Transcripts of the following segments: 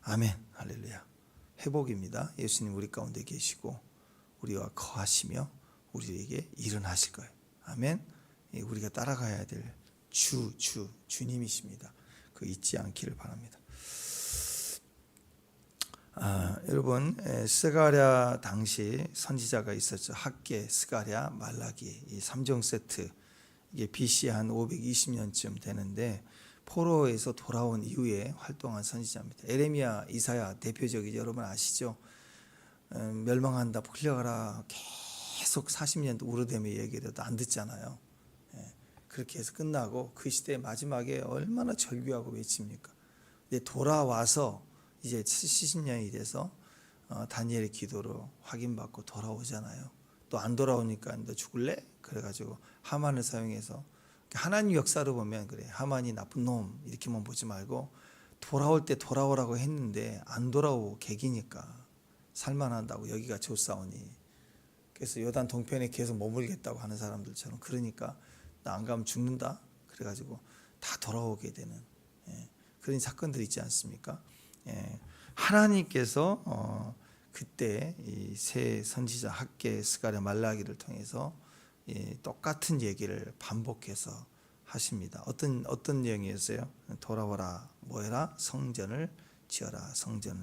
아멘. 할렐루야. 회복입니다. 예수님 우리 가운데 계시고 우리와 거하시며 우리에게 일어나실 거예요. 아멘. 우리가 따라가야 될 주님이십니다. 그 잊지 않기를 바랍니다. 여러분, 스가랴 당시 선지자가 있었죠. 학개, 스가랴, 말라기 이 3종 세트. 이게 BC 한 520년쯤 되는데 포로에서 돌아온 이후에 활동한 선지자입니다. 에레미야, 이사야 대표적이죠. 여러분 아시죠? 멸망한다, 풀려가라 계속 40년도 우르되며 얘기해도 안 듣잖아요. 그렇게 해서 끝나고 그 시대 마지막에 얼마나 절규하고 외칩니까? 근데 돌아와서 이제 70년이 돼서 다니엘의 기도로 확인받고 돌아오잖아요. 또 안 돌아오니까 너 죽을래? 그래가지고 하만을 사용해서 하나님 역사를 보면 그래. 하만이 나쁜 놈 이렇게만 보지 말고 돌아올 때 돌아오라고 했는데 안 돌아오고 개기니까 살만한다고 여기가 좋사오니. 그래서 요단 동편에 계속 머물겠다고 하는 사람들처럼 그러니까 나 안 가면 죽는다. 그래가지고 다 돌아오게 되는 그런 사건들이 있지 않습니까? 하나님께서 그때 이 세 선지자 학개, 스가랴, 말라기를 통해서 똑같은 얘기를 반복해서 하십니다. 어떤 내용이었어요? 돌아와라, 뭐해라? 성전을 지어라.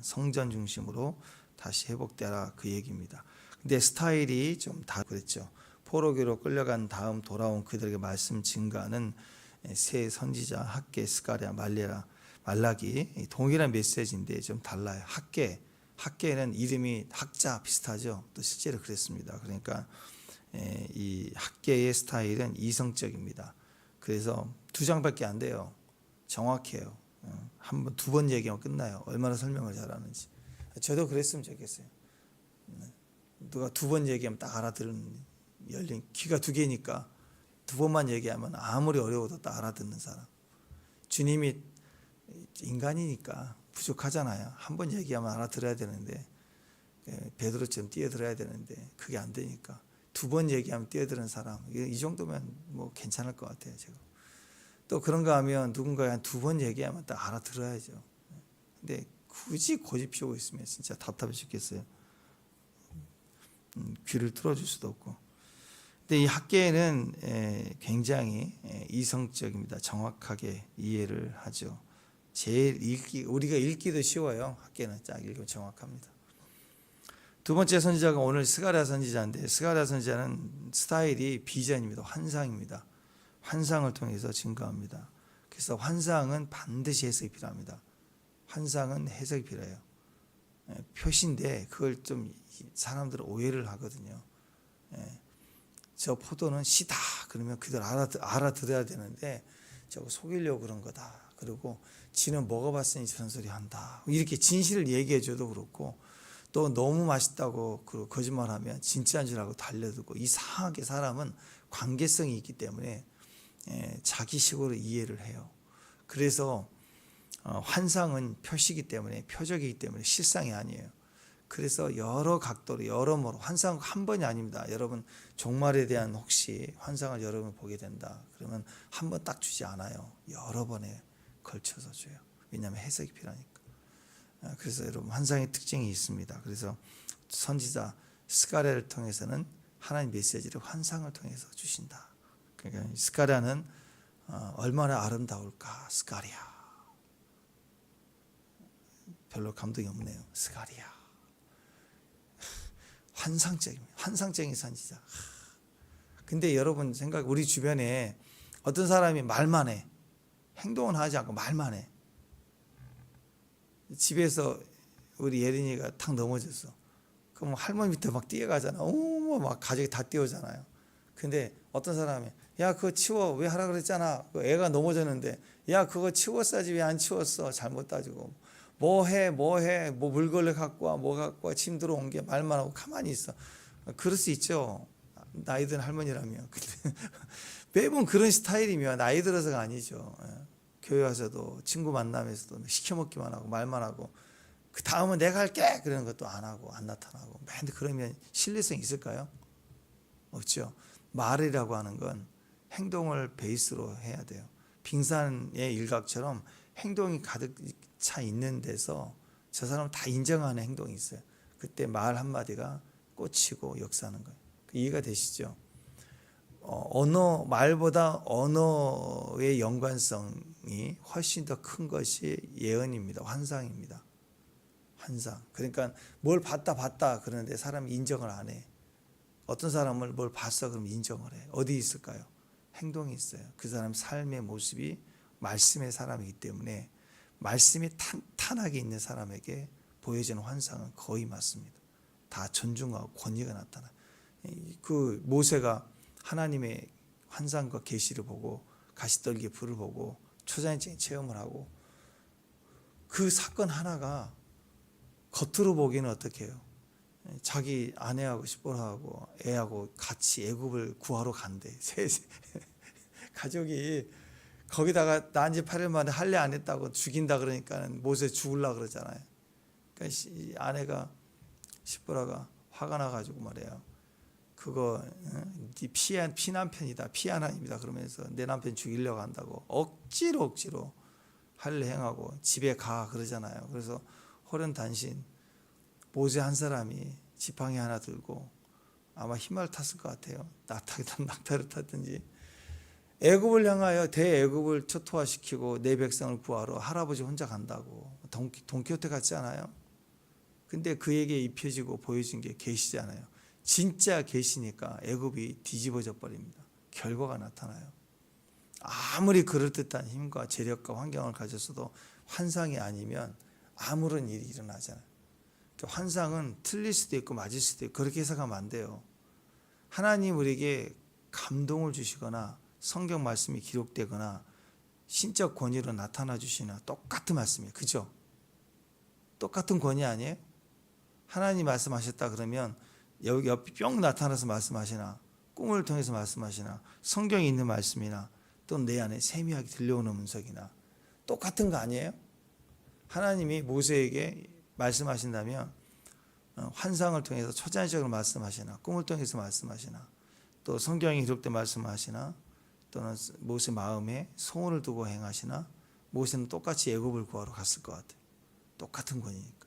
성전 중심으로 다시 회복되라 그 얘기입니다. 근데 스타일이 좀 다 그랬죠. 포로기로 끌려간 다음 돌아온 그들에게 말씀 증가하는 세 선지자 학개, 스가랴, 말라기 동일한 메시지인데 좀 달라요. 학개는 이름이 학자 비슷하죠. 또 실제로 그랬습니다. 그러니까 이 학개의 스타일은 이성적입니다. 그래서 2장밖에 안 돼요. 정확해요. 두 번 얘기하면 끝나요. 얼마나 설명을 잘하는지. 저도 그랬으면 좋겠어요. 누가 2번 얘기하면 딱 알아들은 열린 귀가 2개니까 2번만 얘기하면 아무리 어려워도 딱 알아듣는 사람. 주님이 인간이니까 부족하잖아요. 한 번 얘기하면 알아들어야 되는데 베드로처럼 뛰어들어야 되는데 그게 안 되니까 2번 얘기하면 뛰어드는 사람. 이 정도면 뭐 괜찮을 것 같아요. 제가. 또 그런가 하면 누군가 한 2번 얘기하면 딱 알아들어야죠. 근데 굳이 고집 피우고 있으면 진짜 답답해 죽겠어요. 귀를 뚫어줄 수도 없고. 근데 이 학계는 굉장히 이성적입니다. 정확하게 이해를 하죠. 우리가 읽기도 쉬워요. 학계는 딱 읽으면 정확합니다. 두 번째 선지자가 오늘 스가랴 선지자인데 스가랴 선지자는 스타일이 비전입니다. 환상입니다. 환상을 통해서 증거합니다. 그래서 환상은 반드시 해석이 필요합니다. 환상은 해석이 필요해요. 표시인데 그걸 좀 사람들은 오해를 하거든요. 저 포도는 씨다 그러면 그들 알아들어야 되는데 저거 속이려고 그런 거다. 그리고 지는 먹어봤으니 저런 소리 한다. 이렇게 진실을 얘기해 줘도 그렇고 또 너무 맛있다고 거짓말하면 진짜인 줄 알고 달려들고 이상하게 사람은 관계성이 있기 때문에 자기식으로 이해를 해요. 그래서 환상은 표시이기 때문에 표적이기 때문에 실상이 아니에요. 그래서 여러 각도로 여러모로 환상 한 번이 아닙니다. 여러분 종말에 대한 혹시 환상을 여러분 보게 된다. 그러면 한 번 딱 주지 않아요. 여러 번에 걸쳐서 줘요. 왜냐하면 해석이 필요하니까. 그래서 여러분 환상의 특징이 있습니다. 그래서 선지자 스가랴를 통해서는 하나님 메시지를 환상을 통해서 주신다. 그러니까 스가랴는 얼마나 아름다울까. 스가랴 별로 감동이 없네요. 스가랴 환상적인 선지자. 근데 여러분 우리 주변에 어떤 사람이 말만 해. 행동은 하지 않고 말만 해. 집에서 우리 예린이가 탁 넘어졌어. 그럼 할머니 밑에 막 뛰어가잖아. 막 가족이 다 뛰어오잖아요. 근데 어떤 사람이 야 그거 치워. 왜 하라 그랬잖아. 애가 넘어졌는데 야 그거 치웠어야지 왜 안 치웠어. 잘못 따지고 뭐해 뭐 물걸레 갖고 와 뭐 갖고 와 짐 들어온 게 말만 하고 가만히 있어. 그럴 수 있죠. 나이 든 할머니라면. 매번 그런 스타일이면 나이 들어서가 아니죠. 교회 와서도 친구 만남에서도 시켜먹기만 하고 말만 하고 그 다음은 내가 할게 그러는 것도 안 하고 안 나타나고 맨날 그러면 신뢰성이 있을까요? 없죠. 말이라고 하는 건 행동을 베이스로 해야 돼요. 빙산의 일각처럼 행동이 가득 차 있는 데서 저 사람은 다 인정하는 행동이 있어요. 그때 말 한마디가 꽂히고 역사하는 거예요. 이해가 되시죠? 언어, 말보다 언어의 연관성이 훨씬 더 큰 것이 예언입니다. 환상입니다. 환상. 그러니까 뭘 봤다 그러는데 사람이 인정을 안 해. 어떤 사람을 뭘 봤어 그러면 인정을 해. 어디 있을까요? 행동이 있어요. 그 사람 삶의 모습이 말씀의 사람이기 때문에 말씀이 탄탄하게 있는 사람에게 보여지는 환상은 거의 맞습니다. 다 존중하고 권위가 나타나요. 그 모세가 하나님의 환상과 계시를 보고 가시떨기에 불을 보고 초자연적인 체험을 하고 그 사건 하나가 겉으로 보기는 어떻게 해요? 자기 아내하고 시보라하고 애하고 같이 애굽을 구하러 간대. 가족이 거기다가 난 지 8일 만에 할례 안 했다고 죽인다 그러니까 모세 죽으려고 그러잖아요. 그러니까 아내가 시보라가 화가 나가지고 말해요. 그거 네 피남편이다, 피하나입니다. 그러면서 내 남편 죽이려고 한다고 억지로 할례 행하고 집에 가 그러잖아요. 그래서 호련단신 모세 한 사람이 지팡이 하나 들고 아마 희망을 탔을 것 같아요. 낙타를 탔든지 애굽을 향하여 대애굽을 초토화시키고 내 백성을 구하러 할아버지 혼자 간다고 돈키호테 같지 않아요? 근데 그에게 입혀지고 보여진 게 계시잖아요. 진짜 계시니까 애굽이 뒤집어져 버립니다. 결과가 나타나요. 아무리 그럴듯한 힘과 재력과 환경을 가졌어도 환상이 아니면 아무런 일이 일어나잖아요. 환상은 틀릴 수도 있고 맞을 수도 있고 그렇게 해석하면 안 돼요. 하나님 우리에게 감동을 주시거나 성경 말씀이 기록되거나 신적 권위로 나타나 주시나 똑같은 말씀이에요. 그죠? 똑같은 권위 아니에요? 하나님 말씀하셨다 그러면 여기 옆에 뿅 나타나서 말씀하시나 꿈을 통해서 말씀하시나 성경에 있는 말씀이나 또 내 안에 세미하게 들려오는 문석이나 똑같은 거 아니에요? 하나님이 모세에게 말씀하신다면 환상을 통해서 초자연적으로 말씀하시나 꿈을 통해서 말씀하시나 또 성경에 기록된 말씀하시나 또는 모세 마음에 소원을 두고 행하시나 모세는 똑같이 애굽을 구하러 갔을 것 같아요. 똑같은 권위니까.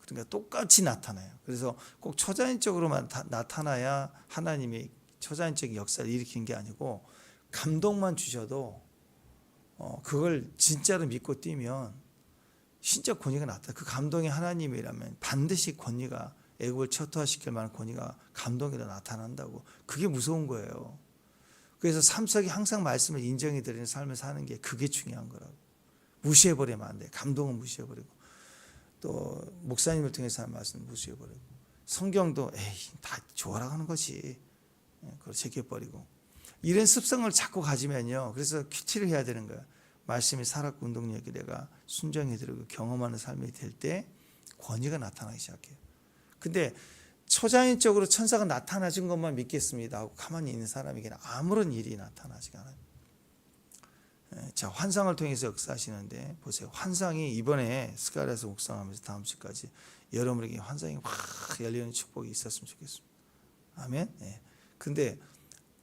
그러니까 똑같이 나타나요. 그래서 꼭 초자연적으로만 나타나야 하나님이 초자연적인 역사를 일으키는 게 아니고 감동만 주셔도 그걸 진짜로 믿고 뛰면 신적 권위가 나타나. 그 감동이 하나님이라면 반드시 권위가 애굽을 초토화시킬 만한 권위가 감동으로 나타난다고. 그게 무서운 거예요. 그래서 삶 속에 항상 말씀을 인정해 드리는 삶을 사는 게 그게 중요한 거라고. 무시해버리면 안 돼. 감동은 무시해버리고 또 목사님을 통해서 하는 말씀을 무시해버리고 성경도 에이 다 좋아라 하는 거지. 그걸 제껴버리고 이런 습성을 자꾸 가지면요. 그래서 큐티를 해야 되는 거예요. 말씀이 살았고 운동력이 내가 순종해드리고 경험하는 삶이 될 때 권위가 나타나기 시작해요. 근데 초자연적으로 천사가 나타나준 것만 믿겠습니다 하고 가만히 있는 사람에게는 아무런 일이 나타나지 않아요. 자, 환상을 통해서 역사하시는데 보세요. 환상이 이번에 스가랴서 묵상하면서 다음 주까지 여러분에게 환상이 확 열리는 축복이 있었으면 좋겠습니다. 아멘. 네. 근데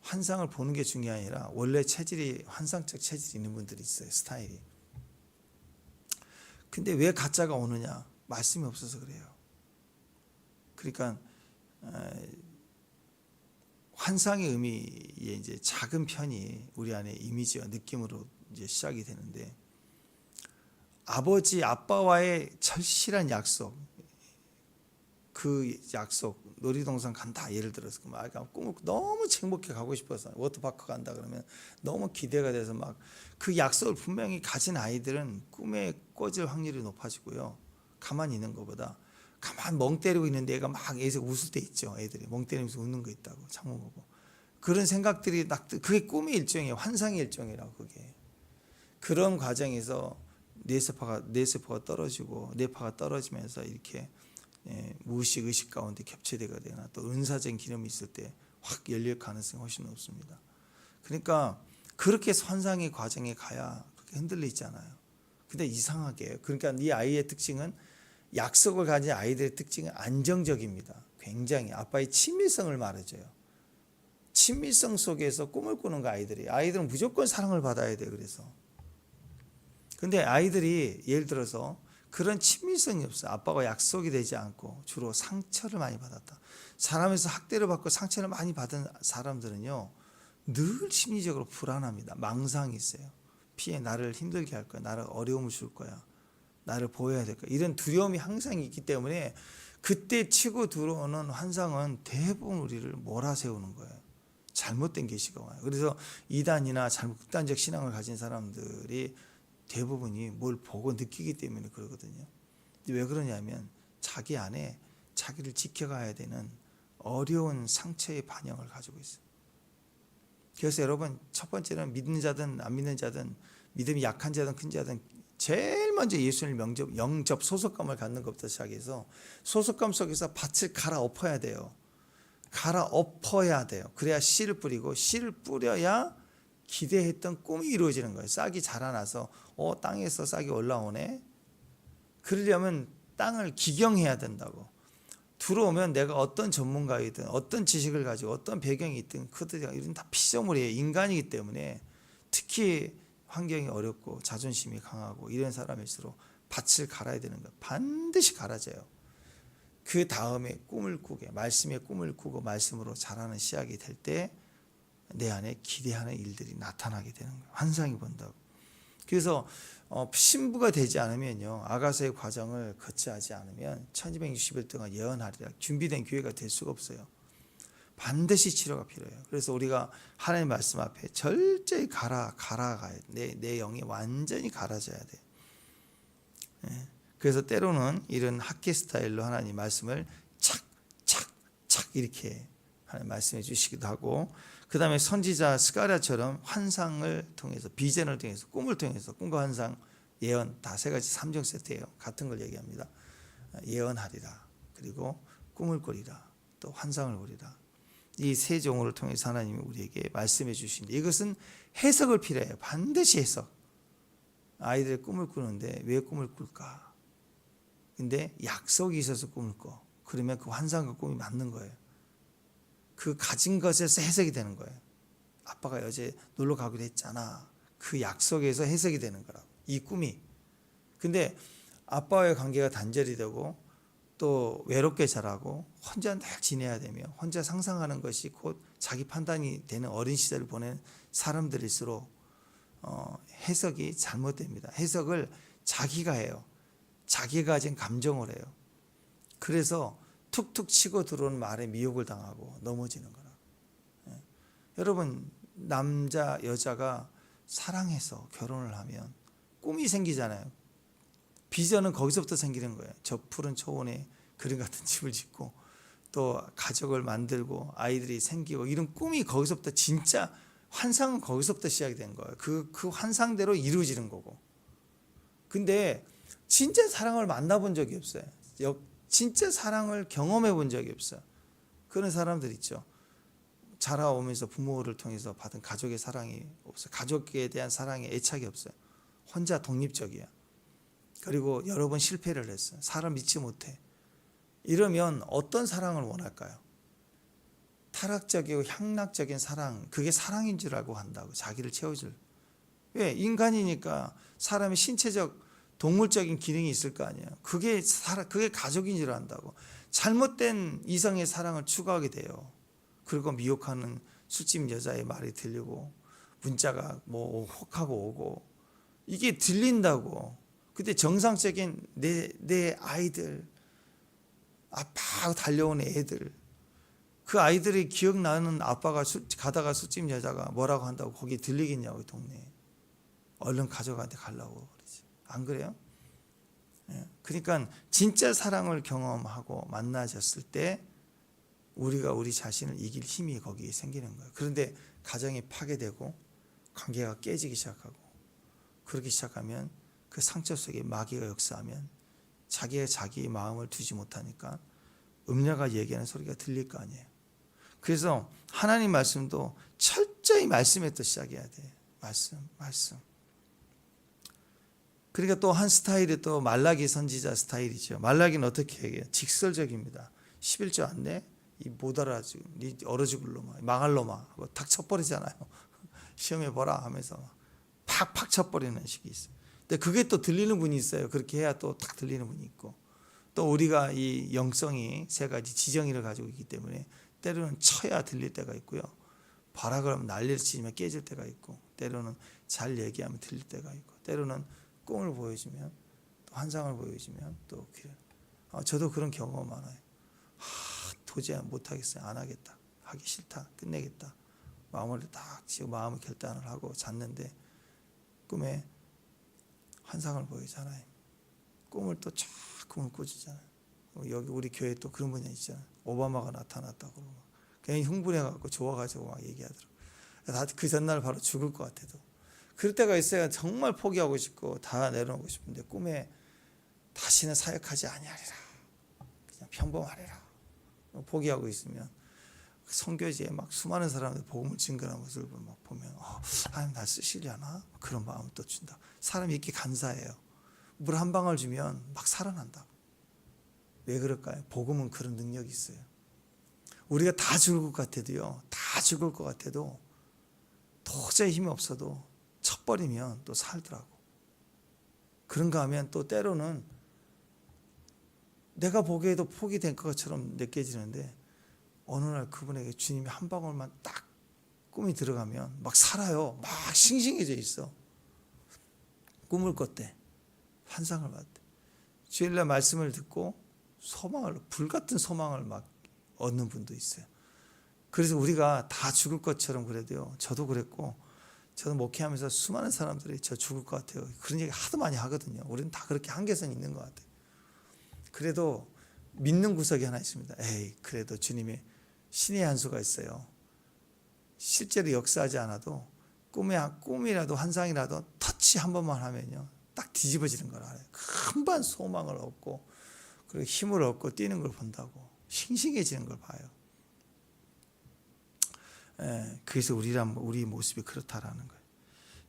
환상을 보는 게 중요한 게 아니라 원래 체질이 환상적 체질이 있는 분들이 있어요. 스타일이. 근데 왜 가짜가 오느냐? 말씀이 없어서 그래요. 그러니까 환상의 의미의 이제 작은 편이 우리 안에 이미지와 느낌으로 이제 시작이 되는데 아버지 아빠와의 절실한 약속, 그 약속 놀이동산 간다 예를 들어서 막 꿈을 너무 행복해 가고 싶어서 워터파크 간다 그러면 너무 기대가 돼서 막 그 약속을 분명히 가진 아이들은 꿈에 꽂을 확률이 높아지고요. 가만히 있는 것보다 가만 멍 때리고 있는데 애가 막 애에서 웃을 때 있죠. 애들이 멍 때리면서 웃는 거 있다고 창문 보고 그런 생각들이 그게 꿈의 일종이에요. 환상의 일종이라고 그게. 그런 과정에서 뇌세포가 떨어지고 뇌파가 떨어지면서 이렇게 무의식 의식 가운데 겹체되가 되나 또 은사적인 기념이 있을 때 확 열릴 가능성이 훨씬 높습니다. 그러니까 그렇게 환상의 과정에 가야 그렇게 흔들리지 않아요. 근데 이상하게 그러니까 이 아이의 특징은 약속을 가진 아이들의 특징은 안정적입니다. 굉장히 아빠의 친밀성을 말해줘요. 친밀성 속에서 꿈을 꾸는 거 아이들은 무조건 사랑을 받아야 돼요. 그래서 근데 아이들이 예를 들어서 그런 친밀성이 없어요. 아빠가 약속이 되지 않고 주로 상처를 많이 받았다. 사람에서 학대를 받고 상처를 많이 받은 사람들은요, 늘 심리적으로 불안합니다. 망상이 있어요. 피해 나를 힘들게 할 거야. 나를 어려움을 줄 거야. 나를 보여야 될 거야. 이런 두려움이 항상 있기 때문에 그때 치고 들어오는 환상은 대부분 우리를 몰아세우는 거예요. 잘못된 계시가 와요. 그래서 이단이나 잘못 극단적 신앙을 가진 사람들이 대부분이 뭘 보고 느끼기 때문에 그러거든요. 왜 그러냐면 자기 안에 자기를 지켜가야 되는 어려운 상처의 반영을 가지고 있어요. 그래서 여러분, 첫 번째는 믿는 자든 안 믿는 자든, 믿음이 약한 자든 큰 자든 제일 먼저 예수님 영접 소속감을 갖는 것부터 시작해서 소속감 속에서 밭을 갈아엎어야 돼요. 갈아엎어야 돼요. 그래야 씨를 뿌리고, 씨를 뿌려야 기대했던 꿈이 이루어지는 거예요. 싹이 자라나서 땅에서 싹이 올라오네. 그러려면 땅을 기경해야 된다고. 들어오면 내가 어떤 전문가이든 어떤 지식을 가지고 어떤 배경이 있든 그들이 이런 다 피조물이에요. 인간이기 때문에 특히 환경이 어렵고 자존심이 강하고 이런 사람일수록 밭을 갈아야 되는 거예요. 반드시 갈아져요. 그 다음에 꿈을 꾸게, 말씀의 꿈을 꾸고 말씀으로 자라는 시작이 될 때 내 안에 기대하는 일들이 나타나게 되는 거예요. 환상이 본다고. 그래서 신부가 되지 않으면요, 아가서의 과정을 거치하지 않으면 1260일 동안 예언하리라 준비된 교회가 될 수가 없어요. 반드시 치료가 필요해요. 그래서 우리가 하나님 말씀 앞에 철저히 갈아가야 돼. 내 영이 완전히 갈아져야 돼. 그래서 때로는 이런 학계 스타일로 하나님 말씀을 착착착 이렇게 하나님 말씀해 주시기도 하고, 그 다음에 선지자 스가랴처럼 환상을 통해서, 비전을 통해서, 꿈을 통해서, 꿈과 환상, 예언 다 세 가지 3종 세트예요. 같은 걸 얘기합니다. 예언하리라, 그리고 꿈을 꾸리라, 또 환상을 보리라. 이 세 종을 통해서 하나님이 우리에게 말씀해 주십니다. 이것은 해석을 필요해요. 반드시 해석. 아이들의 꿈을 꾸는데 왜 꿈을 꿀까? 근데 약속이 있어서 꿈을 꿔. 그러면 그 환상과 꿈이 맞는 거예요. 그 가진 것에서 해석이 되는 거예요. 아빠가 어제 놀러 가기로 했잖아. 그 약속에서 해석이 되는 거라고. 이 꿈이. 근데 아빠와의 관계가 단절이 되고 또 외롭게 자라고 혼자 늘 지내야 되며 혼자 상상하는 것이 곧 자기 판단이 되는 어린 시절을 보낸 사람들일수록 해석이 잘못됩니다. 해석을 자기가 해요. 자기가 가진 감정을 해요. 그래서 툭툭 치고 들어오는 말에 미혹을 당하고 넘어지는 거라. 여러분, 남자 여자가 사랑해서 결혼을 하면 꿈이 생기잖아요. 비전은 거기서부터 생기는 거예요. 저 푸른 초원에 그림 같은 집을 짓고 또 가족을 만들고 아이들이 생기고, 이런 꿈이 거기서부터, 진짜 환상은 거기서부터 시작이 된 거예요. 그 환상대로 이루어지는 거고. 근데 진짜 사랑을 만나본 적이 없어요. 진짜 사랑을 경험해 본 적이 없어요. 그런 사람들 있죠. 자라오면서 부모를 통해서 받은 가족의 사랑이 없어요. 가족에 대한 사랑에 애착이 없어요. 혼자 독립적이야. 그리고 여러 번 실패를 했어요. 사람 믿지 못해. 이러면 어떤 사랑을 원할까요? 타락적이고 향락적인 사랑, 그게 사랑인 줄 알고 한다고. 자기를 채워줄. 왜? 인간이니까 사람의 신체적 동물적인 기능이 있을 거 아니에요. 그게 가족인 줄 안다고. 잘못된 이성의 사랑을 추구하게 돼요. 그리고 미혹하는 술집 여자의 말이 들리고 문자가 뭐 혹하고 오고 이게 들린다고. 근데 정상적인 내 아이들, 아빠하고 달려오는 애들, 그 아이들이 기억나는 아빠가 가다가 술집 여자가 뭐라고 한다고 거기 들리겠냐고. 동네에 얼른 가족한테 가려고 그러지. 안 그래요? 그러니까 진짜 사랑을 경험하고 만나졌을 때 우리가 우리 자신을 이길 힘이 거기에 생기는 거예요. 그런데 가정이 파괴되고 관계가 깨지기 시작하고, 그렇게 시작하면 그 상처 속에 마귀가 역사하면 자기의 마음을 두지 못하니까 음녀가 얘기하는 소리가 들릴 거 아니에요. 그래서 하나님 말씀도 철저히 말씀에서 시작해야 돼. 말씀. 그러니까 또 한 스타일이 또 말라기 선지자 스타일이죠. 말라기는 어떻게 얘기해요? 직설적입니다. 11조 안 내? 못 알아주고 니 얼어 죽을 놈아, 망할 놈아 하고 탁 쳐버리잖아요. 시험해 보라 하면서 팍팍 쳐버리는 식이 있어요. 근데 그게 또 들리는 분이 있어요. 그렇게 해야 또 딱 들리는 분이 있고, 또 우리가 이 영성이 세 가지 지정의를 가지고 있기 때문에 때로는 쳐야 들릴 때가 있고요. 봐라 그러면 난리를 치면 깨질 때가 있고, 때로는 잘 얘기하면 들릴 때가 있고, 때로는 꿈을 보여주면, 또 환상을 보여주면 또 저도 그런 경험 많아요. 도저히 못하겠어요. 안 하겠다. 하기 싫다. 끝내겠다. 마음을 딱 지고 마음의 결단을 하고 잤는데 꿈에 환상을 보이잖아요. 꿈을 또 쫙 꿈을 꾸짖잖아요. 여기 우리 교회에 또 그런 분이 있잖아요. 오바마가 나타났다고 괜히 흥분해갖고 좋아가지고 막 얘기하더라고요. 그 전날 바로 죽을 것 같아도. 그럴 때가 있어요. 정말 포기하고 싶고 다 내려놓고 싶은데 꿈에 다시는 사역하지 아니하리라. 그냥 평범하리라. 포기하고 있으면 선교지에 막 수많은 사람들 복음을 증거하는 모습을 막 보면 하나님 날 쓰시려나? 그런 마음을 또 준다. 사람이 이렇게 간사해요. 물 한 방울 주면 막 살아난다. 왜 그럴까요? 복음은 그런 능력이 있어요. 우리가 다 죽을 것 같아도요. 다 죽을 것 같아도 도저히 힘이 없어도 쳐버리면 또 살더라고. 그런가 하면 또 때로는 내가 보기에도 포기된 것처럼 느껴지는데 어느 날 그분에게 주님이 한 방울만 딱 꿈이 들어가면 막 살아요. 막 싱싱해져 있어. 꿈을 꿨대. 환상을 봤대. 주일날 말씀을 듣고 소망을, 불같은 소망을 막 얻는 분도 있어요. 그래서 우리가 다 죽을 것처럼 그래도요. 저도 그랬고, 저도 목회하면서 수많은 사람들이 저 죽을 것 같아요. 그런 얘기 하도 많이 하거든요. 우리는 다 그렇게 한계선이 있는 것 같아요. 그래도 믿는 구석이 하나 있습니다. 그래도 주님의 신의 한 수가 있어요. 실제로 역사하지 않아도 꿈이라도 환상이라도 터치 한 번만 하면요. 딱 뒤집어지는 걸 알아요. 금방 소망을 얻고 그리고 힘을 얻고 뛰는 걸 본다고 싱싱해지는 걸 봐요. 그래서 우리 모습이 그렇다라는 거예요.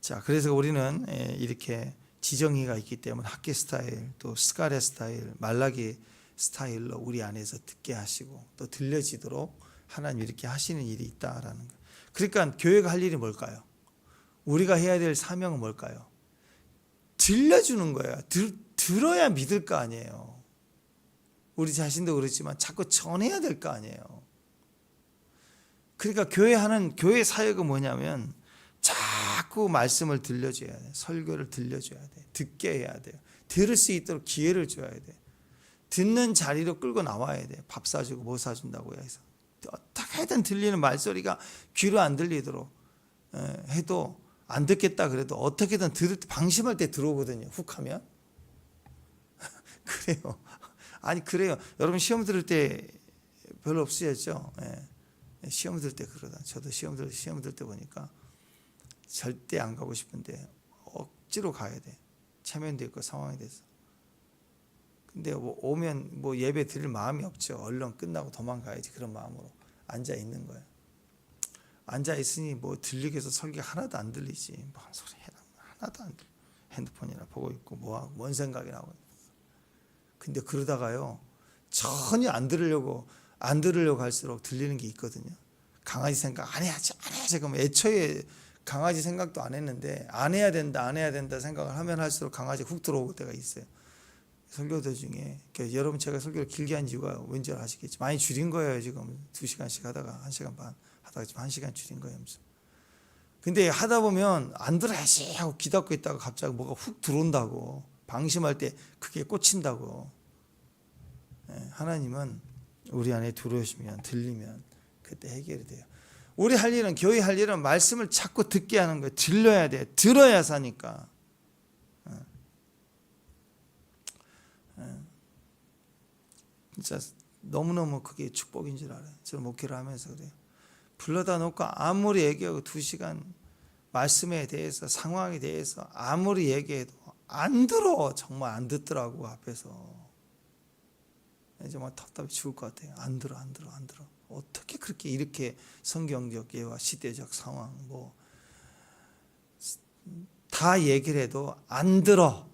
자, 그래서 우리는 이렇게 지정의가 있기 때문에 학계 스타일, 또 스가랴 스타일, 말라기 스타일로 우리 안에서 듣게 하시고 또 들려지도록 하나님 이렇게 하시는 일이 있다라는 거예요. 그러니까 교회가 할 일이 뭘까요? 우리가 해야 될 사명은 뭘까요? 들려주는 거예요. 들어야 믿을 거 아니에요. 우리 자신도 그렇지만 자꾸 전해야 될 거 아니에요. 그러니까 교회 사역은 뭐냐면 자꾸 말씀을 들려줘야 돼. 설교를 들려줘야 돼. 듣게 해야 돼요. 들을 수 있도록 기회를 줘야 돼. 듣는 자리로 끌고 나와야 돼. 밥 사주고 뭐 사준다고 해서. 어떻게든 들리는 말소리가 귀로 안 들리도록 해도 안 듣겠다 그래도 어떻게든 방심할 때 들어오거든요. 훅 하면. 그래요. 아니 그래요. 여러분 시험 들을 때 별로 없으셨죠? 시험 들 때 그러다. 저도 시험 들 때 보니까 절대 안 가고 싶은데 억지로 가야 돼. 체면도 있고 상황이 돼서. 근데 오면 예배 드릴 마음이 없죠. 얼른 끝나고 도망가야지 그런 마음으로 앉아 있는 거예요. 앉아 있으니 들리게 해서 설교 하나도 안 들리지. 뭔 소리 해라. 하나도 안 들려. 핸드폰이나 보고 있고 뭐하고 뭔 생각이 나고. 근데 그러다가요. 전혀 안 들으려고 할수록 들리는 게 있거든요. 강아지 생각 안 해야지. 그럼 애초에 강아지 생각도 안 했는데 안 해야 된다 생각을 하면 할수록 강아지 훅 들어올 때가 있어요. 설교들 중에 여러분 제가 설교를 길게 한 이유가 왠지 아시겠지. 많이 줄인 거예요. 지금 2시간씩 하다가 1시간 반 하다가 지금 1시간 줄인 거예요. 근데 하다 보면 안 들어야지 하고 기다고 있다가 갑자기 뭐가 훅 들어온다고. 방심할 때 그게 꽂힌다고. 하나님은 우리 안에 들어오시면 들리면 그때 해결이 돼요. 우리 할 일은 교회 할 일은 말씀을 자꾸 듣게 하는 거예요. 들려야 돼. 들어야 사니까. 진짜 너무너무 그게 축복인 줄 알아요. 저는 목회를 하면서 그래요. 불러다 놓고 아무리 얘기하고 2시간 말씀에 대해서 상황에 대해서 아무리 얘기해도 안 들어. 정말 안 듣더라고 앞에서. 정말 답답해 죽을 것 같아요. 안 들어. 어떻게 그렇게 이렇게 성경적 예와 시대적 상황 다 얘기를 해도 안 들어.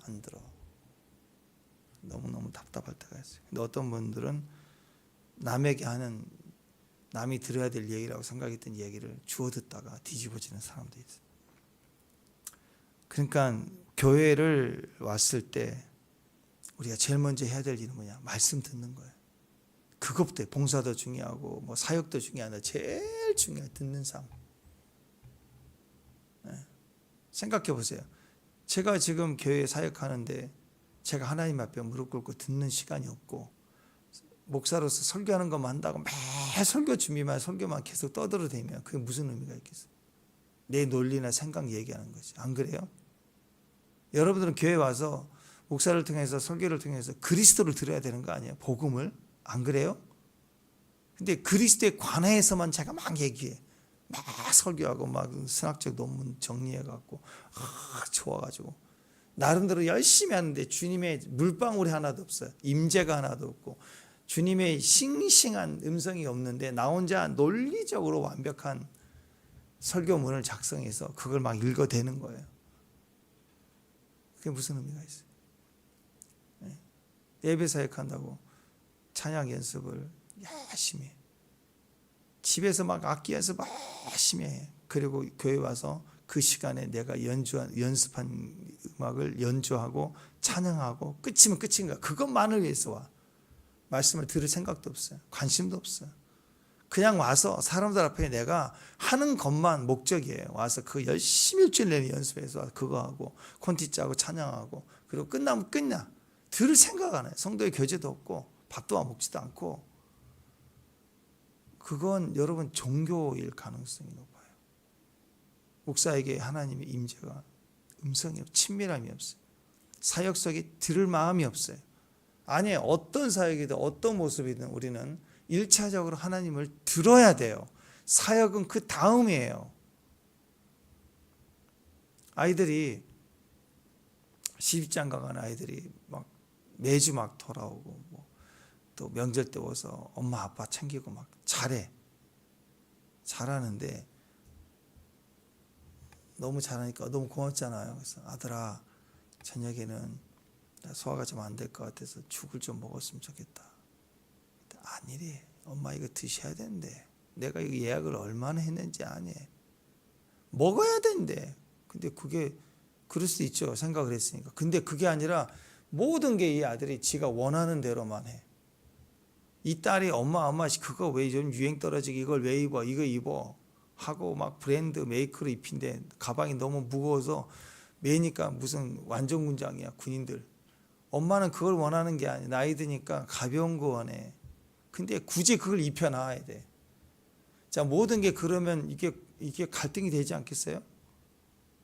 너무너무 답답할 때가 있어요. 근데 어떤 분들은 남에게 하는 남이 들어야 될 얘기라고 생각했던 얘기를 주워 듣다가 뒤집어지는 사람도 있어요. 그러니까 교회를 왔을 때 우리가 제일 먼저 해야 될 일은 뭐냐? 말씀 듣는 거예요. 그것부터 봉사도 중요하고 뭐 사역도 중요하다. 제일 중요해 듣는 삶. 생각해 보세요. 제가 지금 교회 사역하는데 제가 하나님 앞에 무릎 꿇고 듣는 시간이 없고 목사로서 설교하는 것만 한다고 매 설교 준비만 설교만 계속 떠들어대면 그게 무슨 의미가 있겠어요? 내 논리나 생각 얘기하는 거지. 안 그래요? 여러분들은 교회 와서 목사를 통해서 설교를 통해서 그리스도를 들어야 되는 거 아니에요? 복음을. 안 그래요? 근데 그리스도에 관해서만 제가 막 얘기해. 막 설교하고 막 신학적 논문 정리해갖고 좋아가지고 나름대로 열심히 하는데 주님의 물방울이 하나도 없어요. 임재가 하나도 없고 주님의 싱싱한 음성이 없는데 나 혼자 논리적으로 완벽한 설교문을 작성해서 그걸 막 읽어대는 거예요. 그게 무슨 의미가 있어요? 예배 사역한다고 찬양 연습을 열심히 해. 집에서 막 악기 연습 열심히 해. 그리고 교회 와서 그 시간에 내가 연습한 음악을 연주하고 찬양하고 끝이면 끝인 거야. 그것만을 위해서 와. 말씀을 들을 생각도 없어요. 관심도 없어요. 그냥 와서 사람들 앞에 내가 하는 것만 목적이에요. 와서 그 열심히 일주일 내내 연습해서 그거 하고 콘티 짜고 찬양하고 그리고 끝나면 끝나. 들을 생각 안 해요. 성도의 교제도 없고 밥도 먹지도 않고. 그건 여러분 종교일 가능성이 높아요. 목사에게 하나님의 임재가 음성이 없어요. 친밀함이 없어요. 사역 속에 들을 마음이 없어요. 아니 어떤 사역이든 어떤 모습이든 우리는 1차적으로 하나님을 들어야 돼요. 사역은 그 다음이에요. 아이들이 시집장가 간 아이들이 막 매주 막 돌아오고 또 명절 때 와서 엄마 아빠 챙기고 막 잘하는데 너무 잘하니까 너무 고맙잖아요. 그래서 아들아 저녁에는 소화가 좀 안 될 것 같아서 죽을 좀 먹었으면 좋겠다. 아니래. 엄마 이거 드셔야 되는데 내가 이거 예약을 얼마나 했는지 아니. 먹어야 되는데. 근데 그게 그럴 수도 있죠. 생각을 했으니까. 근데 그게 아니라 모든 게 이 아들이 지가 원하는 대로만 해. 이 딸이 엄마 그거 왜 좀 유행 떨어지게 이걸 왜 입어? 이거 입어. 하고 막 브랜드 메이크로 입힌데 가방이 너무 무거워서 매니까 무슨 완전군장이야 군인들. 엄마는 그걸 원하는 게 아니야. 나이 드니까 가벼운 거 원해. 근데 굳이 그걸 입혀놔야 돼. 자, 모든 게 그러면 이게 갈등이 되지 않겠어요?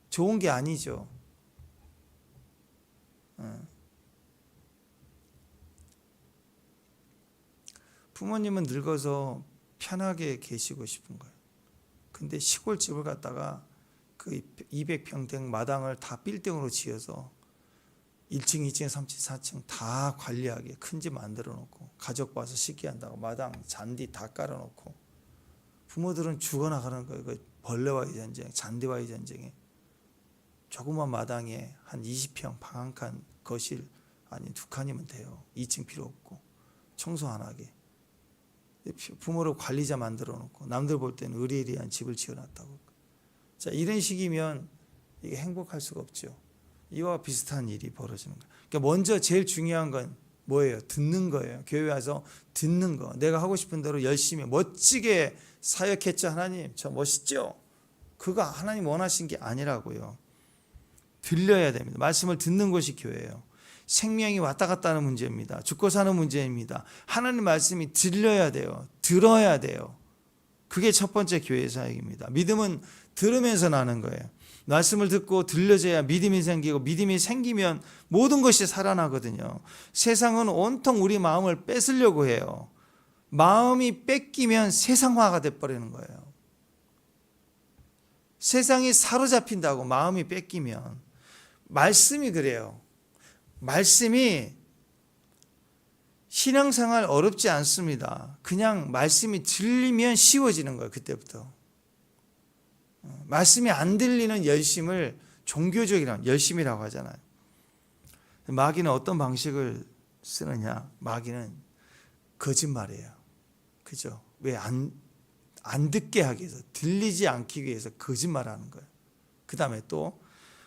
좋은 게 아니죠. 부모님은 늙어서 편하게 계시고 싶은 거예요. 근데 시골집을 갖다가 그 200평대 마당을 다 빌딩으로 지어서 1층, 2층, 3층, 4층 다 관리하게 큰 집 만들어 놓고 가족 와서 식기 한다고 마당 잔디 다 깔아 놓고 부모들은 죽어나가는 거예요. 그 벌레와의 전쟁, 잔디와의 전쟁에 조그만 마당에 한 20평 방 한 칸 거실 아니 2칸이면 돼요. 2층 필요 없고 청소 안 하게 부모로 관리자 만들어 놓고 남들 볼 때는 의리의리한 집을 지어놨다고. 자, 이런 식이면 이게 행복할 수가 없죠. 이와 비슷한 일이 벌어지는 거예요. 그러니까 먼저 제일 중요한 건 뭐예요? 듣는 거예요. 교회 와서 듣는 거. 내가 하고 싶은 대로 열심히 멋지게 사역했죠. 하나님 저 멋있죠? 그거 하나님 원하신 게 아니라고요. 들려야 됩니다. 말씀을 듣는 것이 교회예요. 생명이 왔다 갔다 하는 문제입니다. 죽고 사는 문제입니다. 하나님 말씀이 들려야 돼요. 들어야 돼요. 그게 첫 번째 교회 사역입니다. 믿음은 들으면서 나는 거예요. 말씀을 듣고 들려져야 믿음이 생기고 믿음이 생기면 모든 것이 살아나거든요. 세상은 온통 우리 마음을 뺏으려고 해요. 마음이 뺏기면 세상화가 돼버리는 거예요. 세상이 사로잡힌다고 마음이 뺏기면. 말씀이 그래요. 말씀이 신앙생활 어렵지 않습니다. 그냥 말씀이 들리면 쉬워지는 거예요. 그때부터. 말씀이 안 들리는 열심을 종교적이라는 열심이라고 하잖아요. 마귀는 어떤 방식을 쓰느냐? 마귀는 거짓말이에요. 그죠? 왜 안 듣게 하기 위해서, 들리지 않기 위해서 거짓말하는 거예요. 그 다음에 또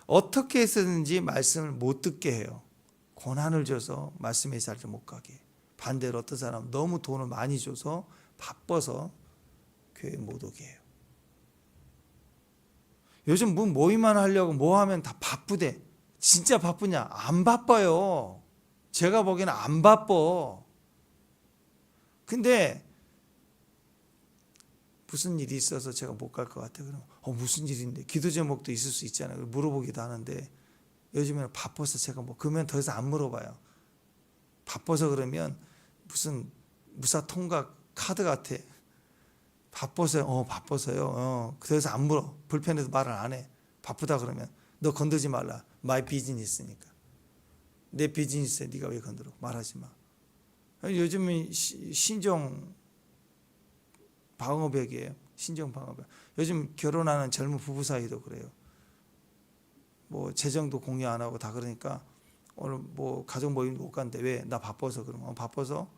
어떻게 해서든지 말씀을 못 듣게 해요. 고난을 줘서 말씀의 자리를 못 가게. 반대로 어떤 사람은 너무 돈을 많이 줘서 바빠서 교회 못 오게 해요. 요즘 모임만 하려고 뭐 하면 다 바쁘대. 진짜 바쁘냐? 안 바빠요. 제가 보기에는 안 바빠. 근데 무슨 일이 있어서 제가 못 갈 것 같아요. 그러면 무슨 일인데? 기도 제목도 있을 수 있잖아요. 물어보기도 하는데 요즘에는 바빠서 제가 그러면 더 이상 안 물어봐요. 바빠서 그러면 무슨 무사 통과 카드 같아. 바빠서요. 바빠서요. 그래서 안 물어. 불편해서 말을 안 해. 바쁘다 그러면 너 건들지 말라. 마이 비즈니스니까. 내 비즈니스에 네가 왜 건드려? 말하지 마. 요즘은 신종 방어벽이에요. 신종 방어벽. 요즘 결혼하는 젊은 부부 사이도 그래요. 재정도 공유 안 하고 다 그러니까 오늘 가족 모임도 못 간대. 왜? 나 바빠서. 그러면 바빠서.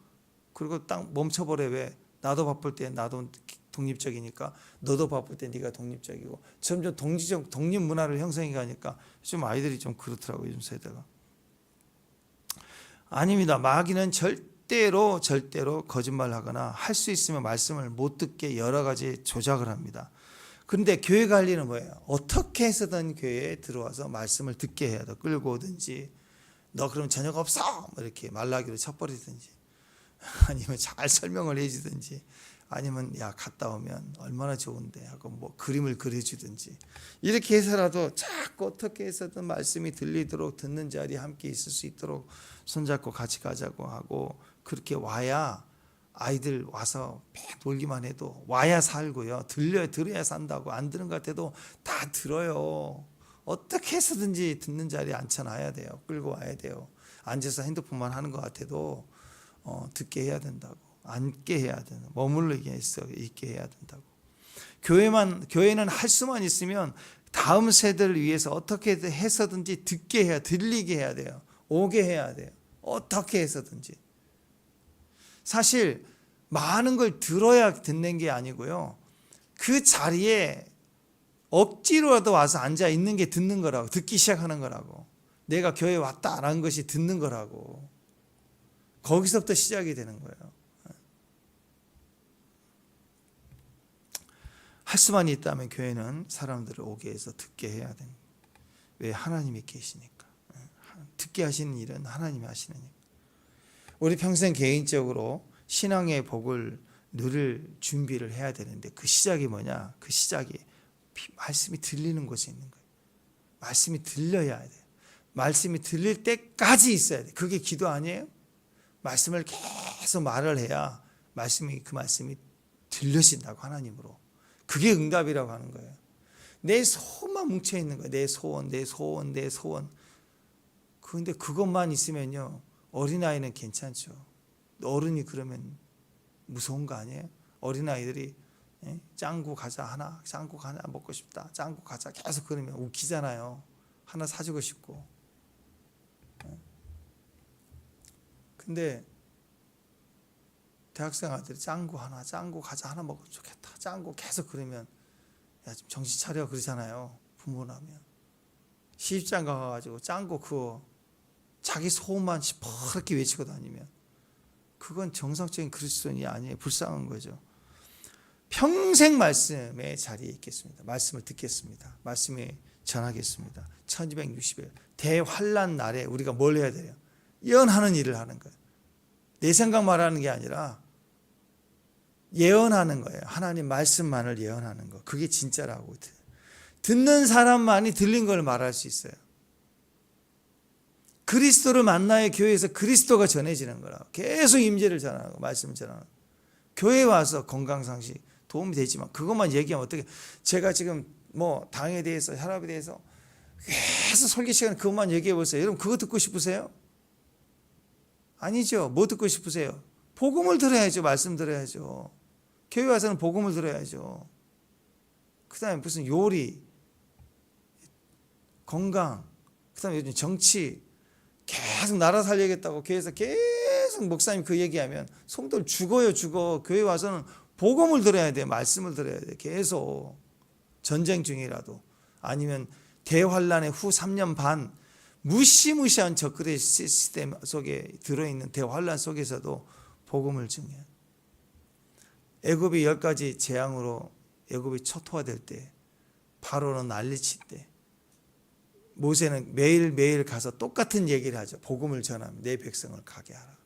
그리고 딱 멈춰버려. 왜? 나도 바쁠 때 나도 독립적이니까 너도 바쁠 때 네가 독립적이고 점점 독립 문화를 형성해 가니까 좀 아이들이 좀 그렇더라고요. 요즘 세대가. 아닙니다. 마귀는 절대로 거짓말하거나 할 수 있으면 말씀을 못 듣게 여러 가지 조작을 합니다. 그런데 교회 관리는 뭐예요? 어떻게 해서든 교회에 들어와서 말씀을 듣게 해야 돼. 끌고 오든지 너 그럼 저녁 없어! 이렇게 말라기로 쳐버리든지 아니면 잘 설명을 해주든지 아니면 야 갔다 오면 얼마나 좋은데 하고 그림을 그려주든지 이렇게 해서라도 자꾸 어떻게 해서든 말씀이 들리도록 듣는 자리에 함께 있을 수 있도록 손잡고 같이 가자고 하고 그렇게 와야 아이들 와서 놀기만 해도 와야 살고요. 들어야 산다고. 안 들은 것 같아도 다 들어요. 어떻게 해서든지 듣는 자리에 앉혀놔야 돼요. 끌고 와야 돼요. 앉아서 핸드폰만 하는 것 같아도 듣게 해야 된다고. 앉게 해야 된다. 머물러 있게 해야 된다고. 교회는 할 수만 있으면 다음 세대를 위해서 어떻게 해서든지 들리게 해야 돼요. 오게 해야 돼요. 어떻게 해서든지. 사실 많은 걸 들어야 듣는 게 아니고요. 그 자리에 억지로라도 와서 앉아 있는 게 듣는 거라고. 듣기 시작하는 거라고. 내가 교회에 왔다라는 것이 듣는 거라고. 거기서부터 시작이 되는 거예요. 할 수만 있다면 교회는 사람들을 오게 해서 듣게 해야 됩니다. 왜? 하나님이 계시니까. 듣게 하시는 일은 하나님이 하시는 일. 우리 평생 개인적으로 신앙의 복을 누릴 준비를 해야 되는데 그 시작이 뭐냐? 그 시작이 말씀이 들리는 곳에 있는 거예요. 말씀이 들려야 돼요. 말씀이 들릴 때까지 있어야 돼요. 그게 기도 아니에요? 말씀을 계속 말을 해야 그 말씀이 들려진다고 하나님으로. 그게 응답이라고 하는 거예요. 내 소원만 뭉쳐 있는 거예요. 내 소원. 그런데 그것만 있으면요. 어린아이는 괜찮죠. 어른이 그러면 무서운 거 아니에요? 어린아이들이 짱구 과자 하나 먹고 싶다. 짱구 과자 계속 그러면 웃기잖아요. 하나 사주고 싶고. 근데 대학생 아들이 짱구 과자 하나 먹으면 좋겠다. 짱구 계속 그러면 야 좀 정신 차려 그러잖아요. 부모라면. 시집장가 가가지고 짱구 그거 자기 소원만 시퍼렇게 외치고 다니면 그건 정상적인 그리스도인이 아니에요. 불쌍한 거죠. 평생 말씀의 자리에 있겠습니다. 말씀을 듣겠습니다. 말씀에 전하겠습니다. 1260일 대환란 날에 우리가 뭘 해야 돼요? 예언하는 일을 하는 거예요. 내 생각 말하는 게 아니라 예언하는 거예요. 하나님 말씀만을 예언하는 거. 그게 진짜라고. 듣는 사람만이 들린 걸 말할 수 있어요. 그리스도를 만나야 교회에서 그리스도가 전해지는 거라. 계속 임재를 전하고 말씀을 전하고. 교회에 와서 건강상식 도움이 되지만 그것만 얘기하면 어떻게. 제가 지금 당에 대해서 혈압에 대해서 계속 설교 시간에 그것만 얘기해 보세요. 여러분 그거 듣고 싶으세요? 아니죠. 뭐 듣고 싶으세요? 복음을 들어야죠. 말씀 들어야죠. 교회 와서는 복음을 들어야죠. 그 다음에 무슨 요리, 건강, 그 다음에 요즘 정치 계속 나라 살려야겠다고 교회에서 계속 목사님 그 얘기하면 성도들 죽어. 교회 와서는 복음을 들어야 돼. 말씀을 들어야 돼. 계속 전쟁 중이라도 아니면 대환란의 후 3년 반 무시무시한 적그리스도의 시스템 속에 들어있는 대환란 속에서도 복음을 증거해요. 애굽이 10가지 재앙으로 애굽이 초토화될 때, 바로는 난리칠 때, 모세는 매일매일 가서 똑같은 얘기를 하죠. 복음을 전하면 내 백성을 가게 하라.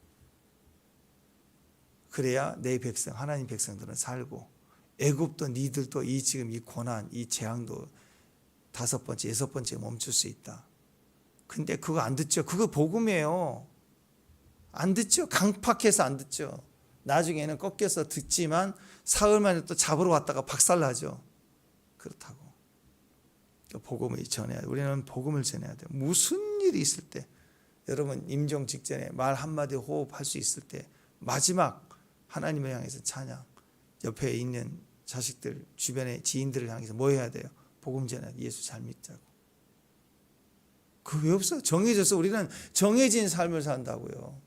그래야 내 백성, 하나님 백성들은 살고, 애굽도 니들도 이 지금 이 고난, 이 재앙도 5번째, 6번째 멈출 수 있다. 근데 그거 안 듣죠. 그거 복음이에요. 안 듣죠. 강팍해서 안 듣죠. 나중에는 꺾여서 듣지만 사흘 만에 또 잡으러 왔다가 박살나죠. 그렇다고. 복음을 전해야 돼. 우리는 복음을 전해야 돼요. 무슨 일이 있을 때, 여러분 임종 직전에 말 한마디 호흡할 수 있을 때, 마지막 하나님을 향해서 찬양, 옆에 있는 자식들, 주변의 지인들을 향해서 뭐 해야 돼요? 복음 전해야 돼. 예수 잘 믿자고. 그게 없어. 정해져서 우리는 정해진 삶을 산다고요.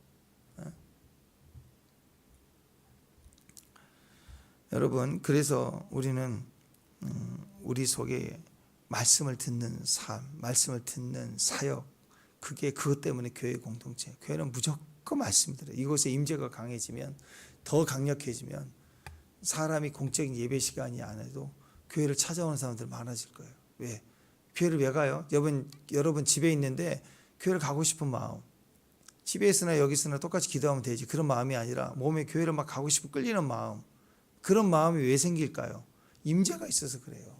여러분, 그래서 우리는 우리 속에 말씀을 듣는 삶, 말씀을 듣는 사역, 그게 그것 때문에 교회 공동체. 교회는 무조건 말씀이 들어요. 이곳에 임재가 강해지면, 더 강력해지면 사람이 공적인 예배 시간이 안 해도 교회를 찾아오는 사람들 많아질 거예요. 왜? 교회를 왜 가요? 여러분 집에 있는데 교회를 가고 싶은 마음, 집에 있으나 여기 있으나 똑같이 기도하면 되지, 그런 마음이 아니라 몸에 교회를 막 가고 싶은 끌리는 마음, 그런 마음이 왜 생길까요? 임재가 있어서 그래요.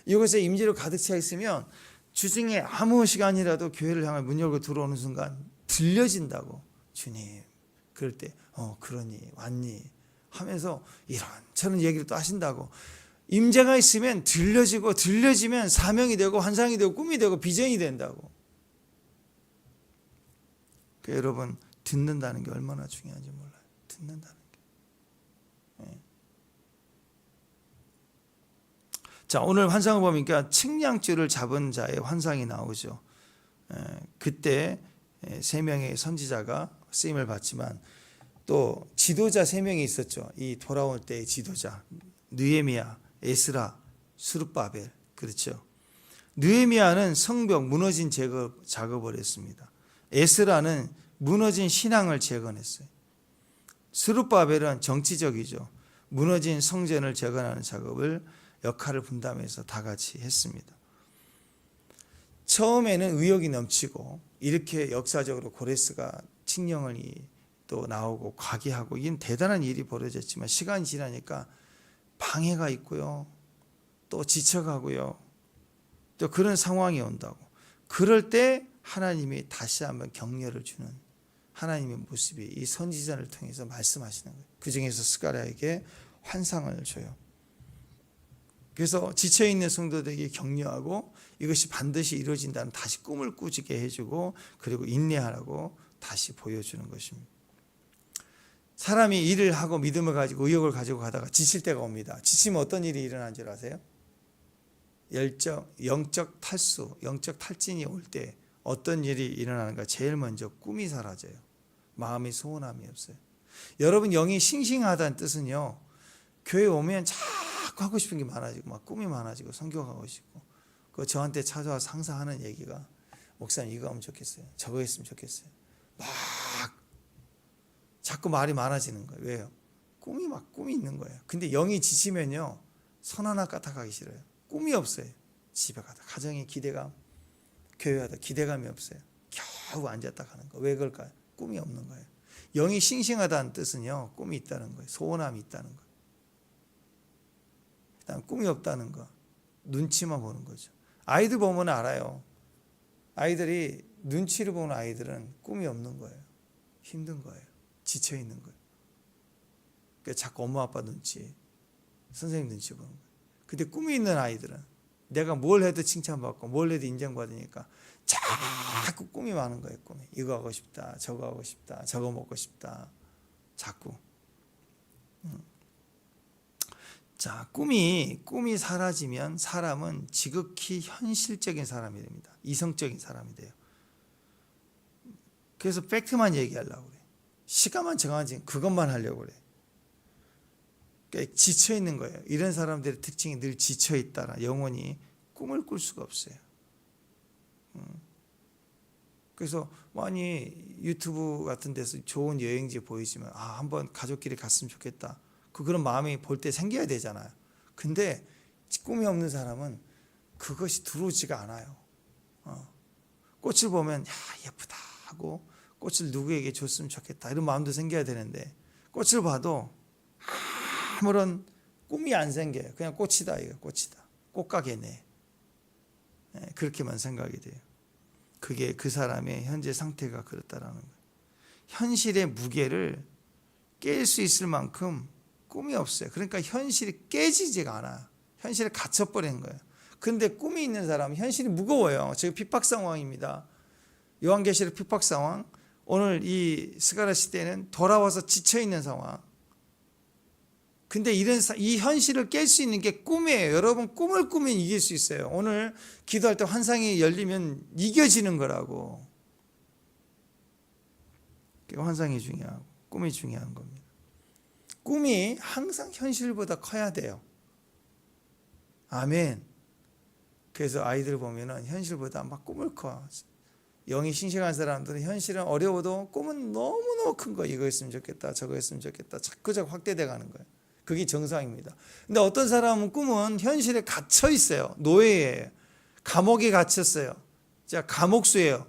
이곳에 임재로 가득 차 있으면 주중에 아무 시간이라도 교회를 향해 문 열고 들어오는 순간 들려진다고. 주님, 그럴 때 그러니 왔니 하면서 이런저런 얘기를 또 하신다고. 임재가 있으면 들려지고, 들려지면 사명이 되고 환상이 되고 꿈이 되고 비전이 된다고. 그러니까 여러분, 듣는다는 게 얼마나 중요한지 몰라요. 듣는다는 게. 네. 자, 오늘 환상을 보니까 측량줄을 잡은 자의 환상이 나오죠. 그때 3명의 선지자가 쓰임을 받지만 또 지도자 3명이 있었죠. 이 돌아올 때의 지도자, 느헤미야, 에스라, 스룹바벨. 그렇죠. 느헤미야는 성벽 무너진 작업을 했습니다. 에스라는 무너진 신앙을 재건했어요. 스룹바벨은 정치적이죠. 무너진 성전을 재건하는 작업을, 역할을 분담해서 다 같이 했습니다. 처음에는 의욕이 넘치고, 이렇게 역사적으로 고레스가 칙령을 또 나오고 과기하고, 이건 대단한 일이 벌어졌지만 시간이 지나니까 방해가 있고요, 또 지쳐가고요, 또 그런 상황이 온다고. 그럴 때 하나님이 다시 한번 격려를 주는 하나님의 모습이 이 선지자를 통해서 말씀하시는 거예요. 그 중에서 스가랴에게 환상을 줘요. 그래서 지쳐있는 성도들에게 격려하고, 이것이 반드시 이루어진다는 다시 꿈을 꾸게 해주고, 그리고 인내하라고 다시 보여주는 것입니다. 사람이 일을 하고 믿음을 가지고 의욕을 가지고 가다가 지칠 때가 옵니다. 지치면 어떤 일이 일어나는 줄 아세요? 영적 탈수, 영적 탈진이 올 때 어떤 일이 일어나는가? 제일 먼저 꿈이 사라져요. 마음의 소원함이 없어요. 여러분, 영이 싱싱하다는 뜻은요, 교회 오면 자꾸 하고 싶은 게 많아지고, 막 꿈이 많아지고, 성교하고 싶고, 그 저한테 찾아와서 항상 하는 얘기가, 목사님 이거 하면 좋겠어요, 저거 했으면 좋겠어요. 막 자꾸 말이 많아지는 거예요. 왜요? 꿈이 있는 거예요. 근데 영이 지치면요, 선 하나 까딱하기 싫어요. 꿈이 없어요. 집에 가다 가정의 기대감, 교회 가다 기대감이 없어요. 겨우 앉았다 가는 거. 왜 그럴까요? 꿈이 없는 거예요. 영이 싱싱하다는 뜻은요, 꿈이 있다는 거예요. 소원함이 있다는 거예요. 그다음 꿈이 없다는 거, 눈치만 보는 거죠. 아이들 보면 알아요. 아이들이 눈치를 보는 아이들은 꿈이 없는 거예요. 힘든 거예요. 지쳐 있는 거예요. 그러니까 자꾸 엄마 아빠 눈치, 선생님 눈치 보는 거예요. 근데 꿈이 있는 아이들은 내가 뭘 해도 칭찬받고 뭘 해도 인정받으니까 자꾸 꿈이 많은 거예요. 꿈이. 이거 하고 싶다, 저거 하고 싶다, 저거 먹고 싶다, 자꾸. 자, 꿈이 사라지면 사람은 지극히 현실적인 사람이 됩니다. 이성적인 사람이 돼요. 그래서 팩트만 얘기하려고 그래. 시간만 정하지 그것만 하려고 그래. 그러니까 지쳐 있는 거예요. 이런 사람들의 특징이 늘 지쳐 있다라, 영원히 꿈을 꿀 수가 없어요. 그래서 많이 유튜브 같은 데서 좋은 여행지 보이시면 한번 가족끼리 갔으면 좋겠다. 그런 마음이 볼 때 생겨야 되잖아요. 근데 꿈이 없는 사람은 그것이 들어오지가 않아요. 꽃을 보면 예쁘다 하고 꽃을 누구에게 줬으면 좋겠다 이런 마음도 생겨야 되는데 꽃을 봐도 아무런 꿈이 안 생겨요. 그냥 꽃이다 이거 꽃이다. 꽃가게네. 그렇게만 생각이 돼요. 그게 그 사람의 현재 상태가 그렇다라는 거예요. 현실의 무게를 깰 수 있을 만큼 꿈이 없어요. 그러니까 현실이 깨지지가 않아요. 현실에 갇혀버린 거예요. 근데 꿈이 있는 사람은 현실이 무거워요. 지금 핍박 상황입니다. 요한계시록 핍박 상황. 오늘 이 스가랴 시대는 돌아와서 지쳐있는 상황. 근데 이 현실을 깰 수 있는 게 꿈이에요. 여러분 꿈을 꾸면 이길 수 있어요. 오늘 기도할 때 환상이 열리면 이겨지는 거라고. 환상이 중요하고 꿈이 중요한 겁니다. 꿈이 항상 현실보다 커야 돼요. 아멘. 그래서 아이들 보면은 현실보다 막 꿈을 커. 영이 싱싱한 사람들은 현실은 어려워도 꿈은 너무너무 큰 거. 이거 했으면 좋겠다. 저거 했으면 좋겠다. 자꾸 확대돼 가는 거예요. 그게 정상입니다. 근데 어떤 사람은 꿈은 현실에 갇혀 있어요. 노예예요. 감옥에 갇혔어요. 자, 감옥수예요.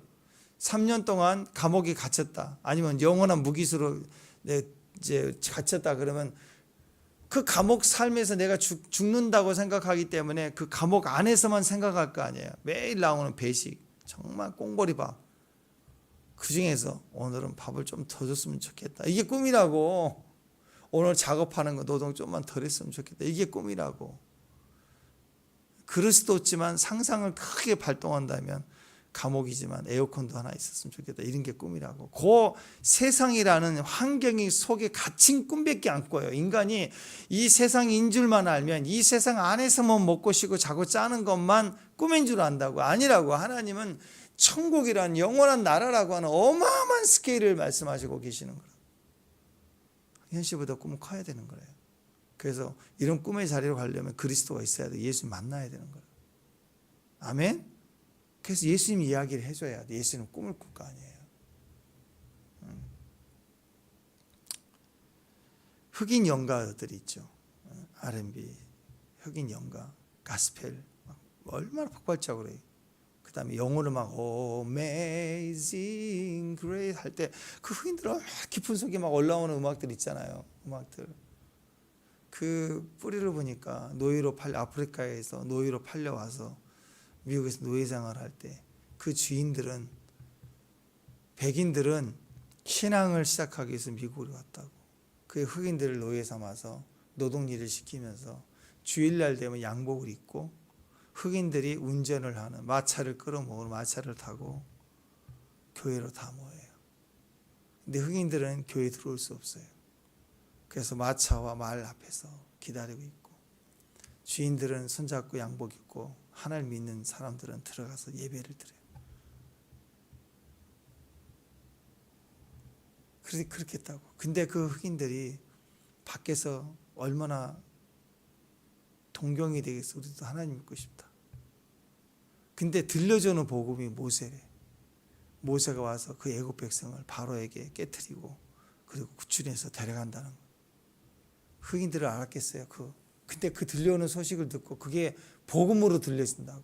3년 동안 감옥에 갇혔다. 아니면 영원한 무기수로 이제 갇혔다 그러면 그 감옥 삶에서 내가 죽는다고 생각하기 때문에 그 감옥 안에서만 생각할 거 아니에요. 매일 나오는 배식, 정말 꽁보리밥. 그 중에서 오늘은 밥을 좀 더 줬으면 좋겠다. 이게 꿈이라고. 오늘 작업하는 거 노동 좀만 덜 했으면 좋겠다. 이게 꿈이라고. 그럴 수도 없지만 상상을 크게 발동한다면 감옥이지만 에어컨도 하나 있었으면 좋겠다. 이런 게 꿈이라고. 그 세상이라는 환경이 속에 갇힌 꿈밖에 안 꿔요. 인간이 이 세상인 줄만 알면 이 세상 안에서만 먹고 쉬고 자고 짜는 것만 꿈인 줄 안다고. 아니라고. 하나님은 천국이란 영원한 나라라고 하는 어마어마한 스케일을 말씀하시고 계시는 거예요. 현실보다 꿈은 커야 되는 거예요. 그래서 이런 꿈의 자리로 가려면 그리스도가 있어야 돼. 예수님 만나야 되는 거예요. 아멘? 그래서 예수님 이야기를 해줘야 돼. 예수님은 꿈을 꿀 거 아니에요. 흑인 연가들이 있죠. R&B, 흑인 연가, 가스펠 얼마나 폭발적으로 해요. 그 다음에 영어로 막 Amazing Grace 할 때 그 흑인들은 깊은 속에 막 올라오는 음악들 있잖아요. 음악들. 그 뿌리를 보니까 노예로 아프리카에서 노예로 팔려와서 미국에서 노예 생활할 때 그 주인들은 백인들은 신앙을 시작하기 위해서 미국으로 왔다고. 그 흑인들을 노예 삼아서 노동일을 시키면서 주일날 되면 양복을 입고 흑인들이 운전을 하는 마차를 끌어모으는 마차를 타고 교회로 다 모여요. 근데 흑인들은 교회에 들어올 수 없어요. 그래서 마차와 말 앞에서 기다리고 있고 주인들은 손잡고 양복 입고 하나님 믿는 사람들은 들어가서 예배를 드려요. 그렇게 했다고. 근데 그 흑인들이 밖에서 얼마나 동경이 되겠어. 우리도 하나님 믿고 싶다. 근데 들려주는 복음이 모세래. 모세가 와서 그 애국 백성을 바로에게 깨트리고 그리고 구출해서 데려간다는 거. 흑인들을 알았겠어요. 근데 그 들려오는 소식을 듣고 그게 복음으로 들려진다고.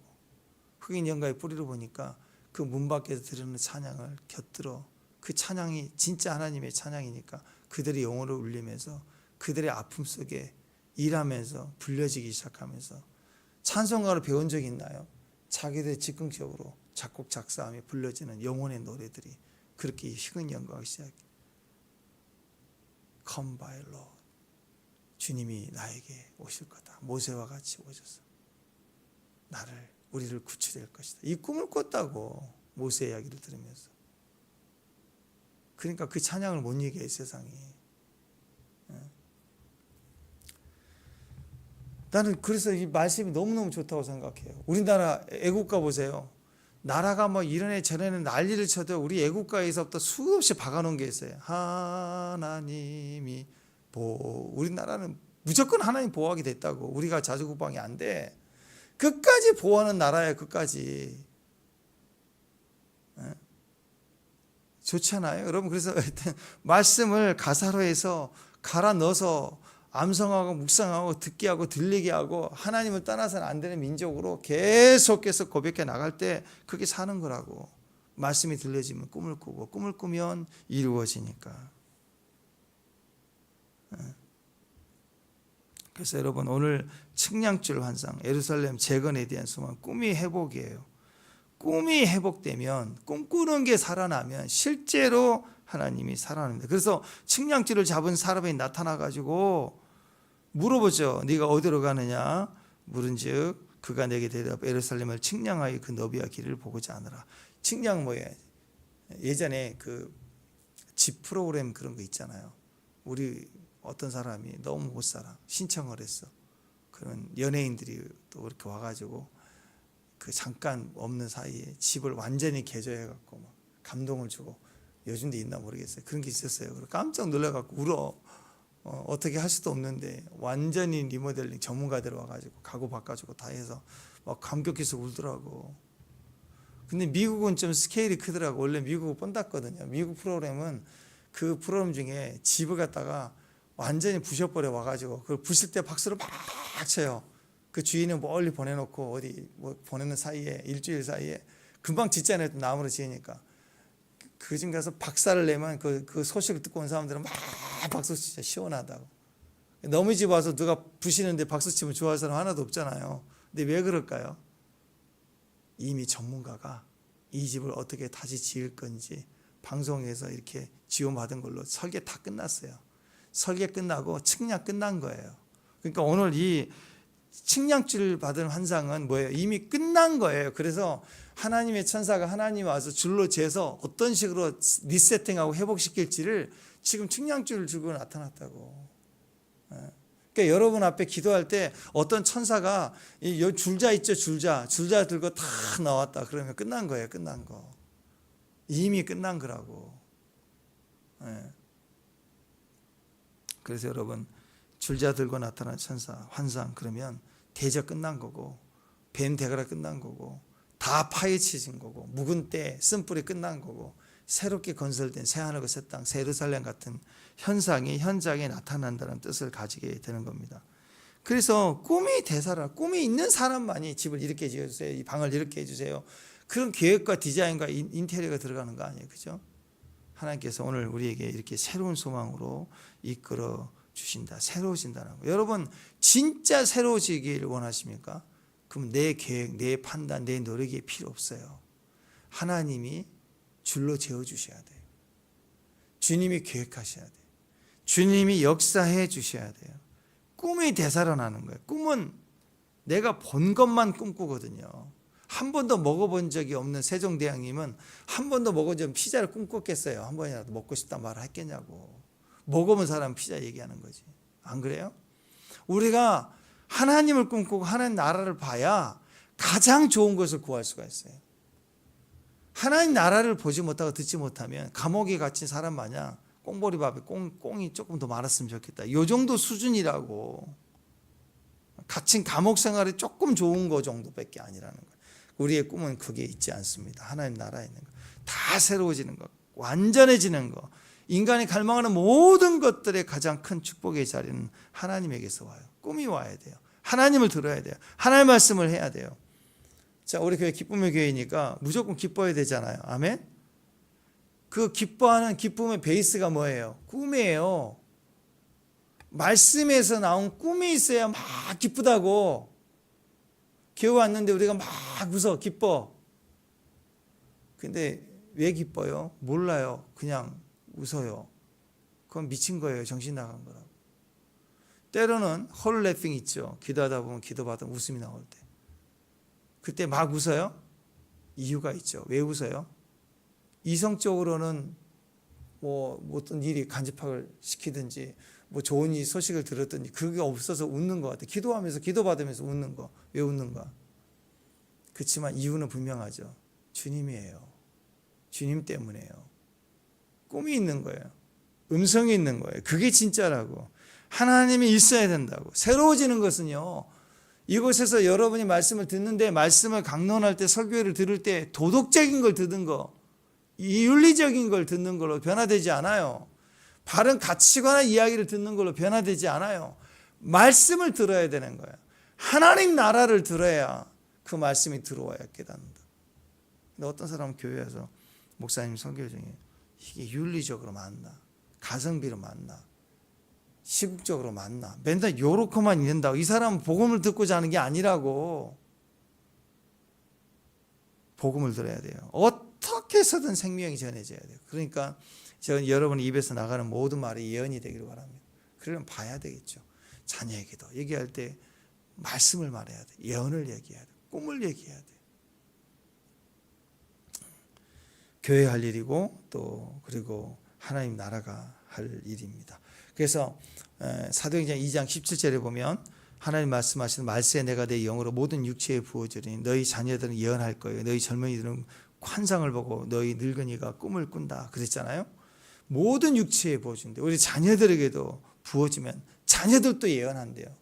흑인 연가의 뿌리를 보니까 그 문 밖에서 들으는 찬양을 곁들어 그 찬양이 진짜 하나님의 찬양이니까 그들이 영어로 울리면서 그들의 아픔 속에 일하면서 불려지기 시작하면서 찬송가를 배운 적 있나요? 자기들 즉흥적으로 작곡 작사하며 불려지는 영혼의 노래들이 그렇게 흑인 연가하기 시작해. Come by Lord. 주님이 나에게 오실 거다. 모세와 같이 오셔서 우리를 구출할 것이다. 이 꿈을 꿨다고 모세 이야기를 들으면서. 그러니까 그 찬양을 못 이겨요, 세상이. 나는 그래서 이 말씀이 너무너무 좋다고 생각해요. 우리나라 애국가 보세요. 나라가 뭐 이런애 저런애 난리를 쳐도 우리 애국가에서부터 수없이 박아놓은 게 있어요. 하나님이 우리나라는 무조건 하나님 보호하게 됐다고. 우리가 자주국방이 안 돼. 끝까지 보호하는 나라예요. 끝까지. 좋잖아요. 여러분, 그래서 하여튼 말씀을 가사로 해서 갈아 넣어서 암송하고 묵상하고 듣게 하고 들리게 하고 하나님을 떠나서는 안 되는 민족으로 계속해서 고백해 나갈 때 그게 사는 거라고. 말씀이 들려지면 꿈을 꾸고 꿈을 꾸면 이루어지니까. 그래서 여러분, 오늘 측량줄 환상, 예루살렘 재건에 대한 소망, 꿈이 회복이에요. 꿈이 회복되면, 꿈꾸는 게 살아나면 실제로 하나님이 살아납니다. 그래서 측량줄을 잡은 사람이 나타나가지고 물어보죠. 네가 어디로 가느냐? 물은즉 그가 내게 대답, 예루살렘을 측량하여 그 너비와 길을 보고자 하느라. 측량 뭐예요? 예전에 그 집 프로그램 그런 거 있잖아요. 우리 어떤 사람이 너무 못 살아 신청을 했어. 그런 연예인들이 또 이렇게 와가지고 그 잠깐 없는 사이에 집을 완전히 개조해갖고 막 감동을 주고, 요즘도 있나 모르겠어요. 그런 게 있었어요. 그래서 깜짝 놀라갖고 울어. 어떻게 할 수도 없는데 완전히 리모델링 전문가들 와가지고 가구 바꿔주고 다 해서 막 감격해서 울더라고. 근데 미국은 좀 스케일이 크더라고. 원래 미국은 뻔났거든요. 미국 프로그램은 그 프로그램 중에 집을 갖다가 완전히 부셔버려 와가지고 그걸 부실 때 박수를 막 쳐요. 그 주인은 멀리 보내놓고 어디 뭐 보내는 사이에 일주일 사이에 금방 짓잖아요. 나무로 지으니까. 그 집 가서 박살을 내면 그 소식을 듣고 온 사람들은 막 박수 치죠. 시원하다고. 너무 집 와서 누가 부시는데 박수 치면 좋아할 사람 하나도 없잖아요. 근데 왜 그럴까요? 이미 전문가가 이 집을 어떻게 다시 지을 건지 방송에서 이렇게 지원받은 걸로 설계 다 끝났어요. 설계 끝나고 측량 끝난 거예요. 그러니까 오늘 이 측량줄 받은 환상은 뭐예요? 이미 끝난 거예요. 그래서 하나님의 천사가 하나님 와서 줄로 재서 어떤 식으로 리세팅하고 회복시킬지를 지금 측량줄을 주고 나타났다고. 그러니까 여러분 앞에 기도할 때 어떤 천사가 이 줄자 있죠, 줄자 들고 다 나왔다 그러면 끝난 거예요. 끝난 거. 이미 끝난 거라고. 그래서 여러분, 줄자 들고 나타난 천사 환상, 그러면 대저 끝난 거고, 뱀 대가라 끝난 거고, 다 파헤쳐진 거고, 묵은 때 쓴뿌리 끝난 거고, 새롭게 건설된 새하늘과 새 땅, 새 예루살렘 같은 현상이 현장에 나타난다는 뜻을 가지게 되는 겁니다. 그래서 꿈이 대사라, 꿈이 있는 사람만이 집을 이렇게 지어주세요, 이 방을 이렇게 해주세요, 그런 계획과 디자인과 인테리어가 들어가는 거 아니에요, 그죠? 하나님께서 오늘 우리에게 이렇게 새로운 소망으로 이끌어 주신다, 새로워진다는 거. 여러분, 진짜 새로워지길 원하십니까? 그럼 내 계획, 내 판단, 내 노력이 필요 없어요. 하나님이 줄로 재어주셔야 돼요. 주님이 계획하셔야 돼요. 주님이 역사해 주셔야 돼요. 꿈이 되살아나는 거예요. 꿈은 내가 본 것만 꿈꾸거든요. 한 번도 먹어본 적이 없는 세종대왕님은 한 번도 먹어본 적 피자를 꿈꿨겠어요? 한 번이라도 먹고 싶다 말을 했겠냐고. 먹어본 사람 피자 얘기하는 거지. 안 그래요? 우리가 하나님을 꿈꾸고 하나님 나라를 봐야 가장 좋은 것을 구할 수가 있어요. 하나님 나라를 보지 못하고 듣지 못하면 감옥에 갇힌 사람 마냥 꽁보리밥에 꽁이 조금 더 많았으면 좋겠다, 이 정도 수준이라고. 갇힌 감옥 생활이 조금 좋은 거 정도밖에 아니라는 거예요. 우리의 꿈은 그게 있지 않습니다. 하나님 나라에 있는 거, 다 새로워지는 거, 완전해지는 거, 인간이 갈망하는 모든 것들의 가장 큰 축복의 자리는 하나님에게서 와요. 꿈이 와야 돼요. 하나님을 들어야 돼요. 하나님의 말씀을 해야 돼요. 자, 우리 교회 기쁨의 교회니까 무조건 기뻐야 되잖아요. 아멘? 그 기뻐하는 기쁨의 베이스가 뭐예요? 꿈이에요. 말씀에서 나온 꿈이 있어야 막 기쁘다고. 교회 왔는데 우리가 막 웃어, 기뻐. 근데 왜 기뻐요? 몰라요. 그냥 웃어요. 그건 미친 거예요. 정신 나간 거라고. 때로는 홀래핑 있죠. 기도하다 보면 기도 받으면 웃음이 나올 때. 그때 막 웃어요? 이유가 있죠. 왜 웃어요? 이성적으로는 뭐 어떤 일이 간접학을 시키든지 뭐 좋은 소식을 들었든지 그게 없어서 웃는 것 같아요. 기도하면서 기도 받으면서 웃는 거. 왜 웃는가? 그렇지만 이유는 분명하죠. 주님이에요. 주님 때문에요. 꿈이 있는 거예요. 음성이 있는 거예요. 그게 진짜라고. 하나님이 있어야 된다고. 새로워지는 것은요, 이곳에서 여러분이 말씀을 듣는데 말씀을 강론할 때 설교를 들을 때 도덕적인 걸 듣는 거, 이 윤리적인 걸 듣는 걸로 변화되지 않아요. 바른 가치관과 이야기를 듣는 걸로 변화되지 않아요. 말씀을 들어야 되는 거예요. 하나님 나라를 들어야 그 말씀이 들어와야 깨닫는다. 근데 어떤 사람은 교회에서 목사님 설교 중에 이게 윤리적으로 맞나? 가성비로 맞나? 시국적으로 맞나? 맨날 요렇게만 있는다고. 이 사람은 복음을 듣고자 하는 게 아니라고. 복음을 들어야 돼요. 어떻게 해서든 생명이 전해져야 돼요. 그러니까 저는 여러분 입에서 나가는 모든 말이 예언이 되기를 바랍니다. 그러면 봐야 되겠죠. 자녀에게도 얘기할 때 말씀을 말해야 돼. 예언을 얘기해야 돼. 꿈을 얘기해야 돼. 교회 할 일이고 또 그리고 하나님 나라가 할 일입니다. 그래서 사도행전 2장 17절에 보면 하나님 말씀하시는 말세 내가 내 영으로 모든 육체에 부어주리니 너희 자녀들은 예언할 거예요. 너희 젊은이들은 환상을 보고 너희 늙은이가 꿈을 꾼다 그랬잖아요. 모든 육체에 부어준대. 우리 자녀들에게도 부어주면 자녀들도 예언한대요.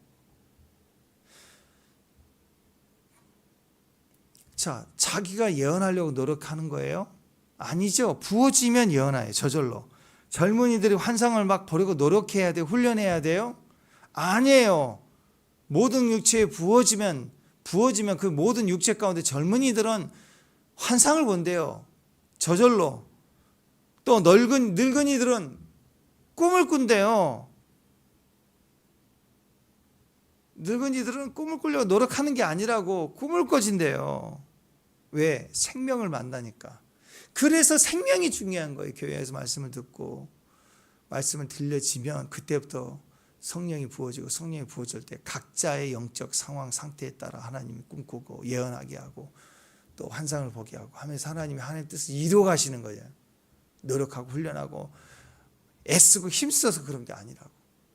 자, 자기가 예언하려고 노력하는 거예요? 아니죠. 부어지면 예언해요. 저절로. 젊은이들이 환상을 막 보려고 노력해야 돼요. 훈련해야 돼요? 아니에요. 모든 육체에 부어지면 그 모든 육체 가운데 젊은이들은 환상을 본대요. 저절로. 또 늙은이들은 꿈을 꾼대요. 늙은이들은 꿈을 꾸려고 노력하는 게 아니라고 꿈을 꿔진대요. 왜? 생명을 만나니까. 그래서 생명이 중요한 거예요. 교회에서 말씀을 듣고 말씀을 들려지면 그때부터 성령이 부어지고 성령이 부어질 때 각자의 영적 상황 상태에 따라 하나님이 꿈꾸고 예언하게 하고 또 환상을 보게 하고 하면서 하나님이 하나님의 뜻을 이루어가시는 거예요. 노력하고 훈련하고 애쓰고 힘써서 그런 게 아니라고.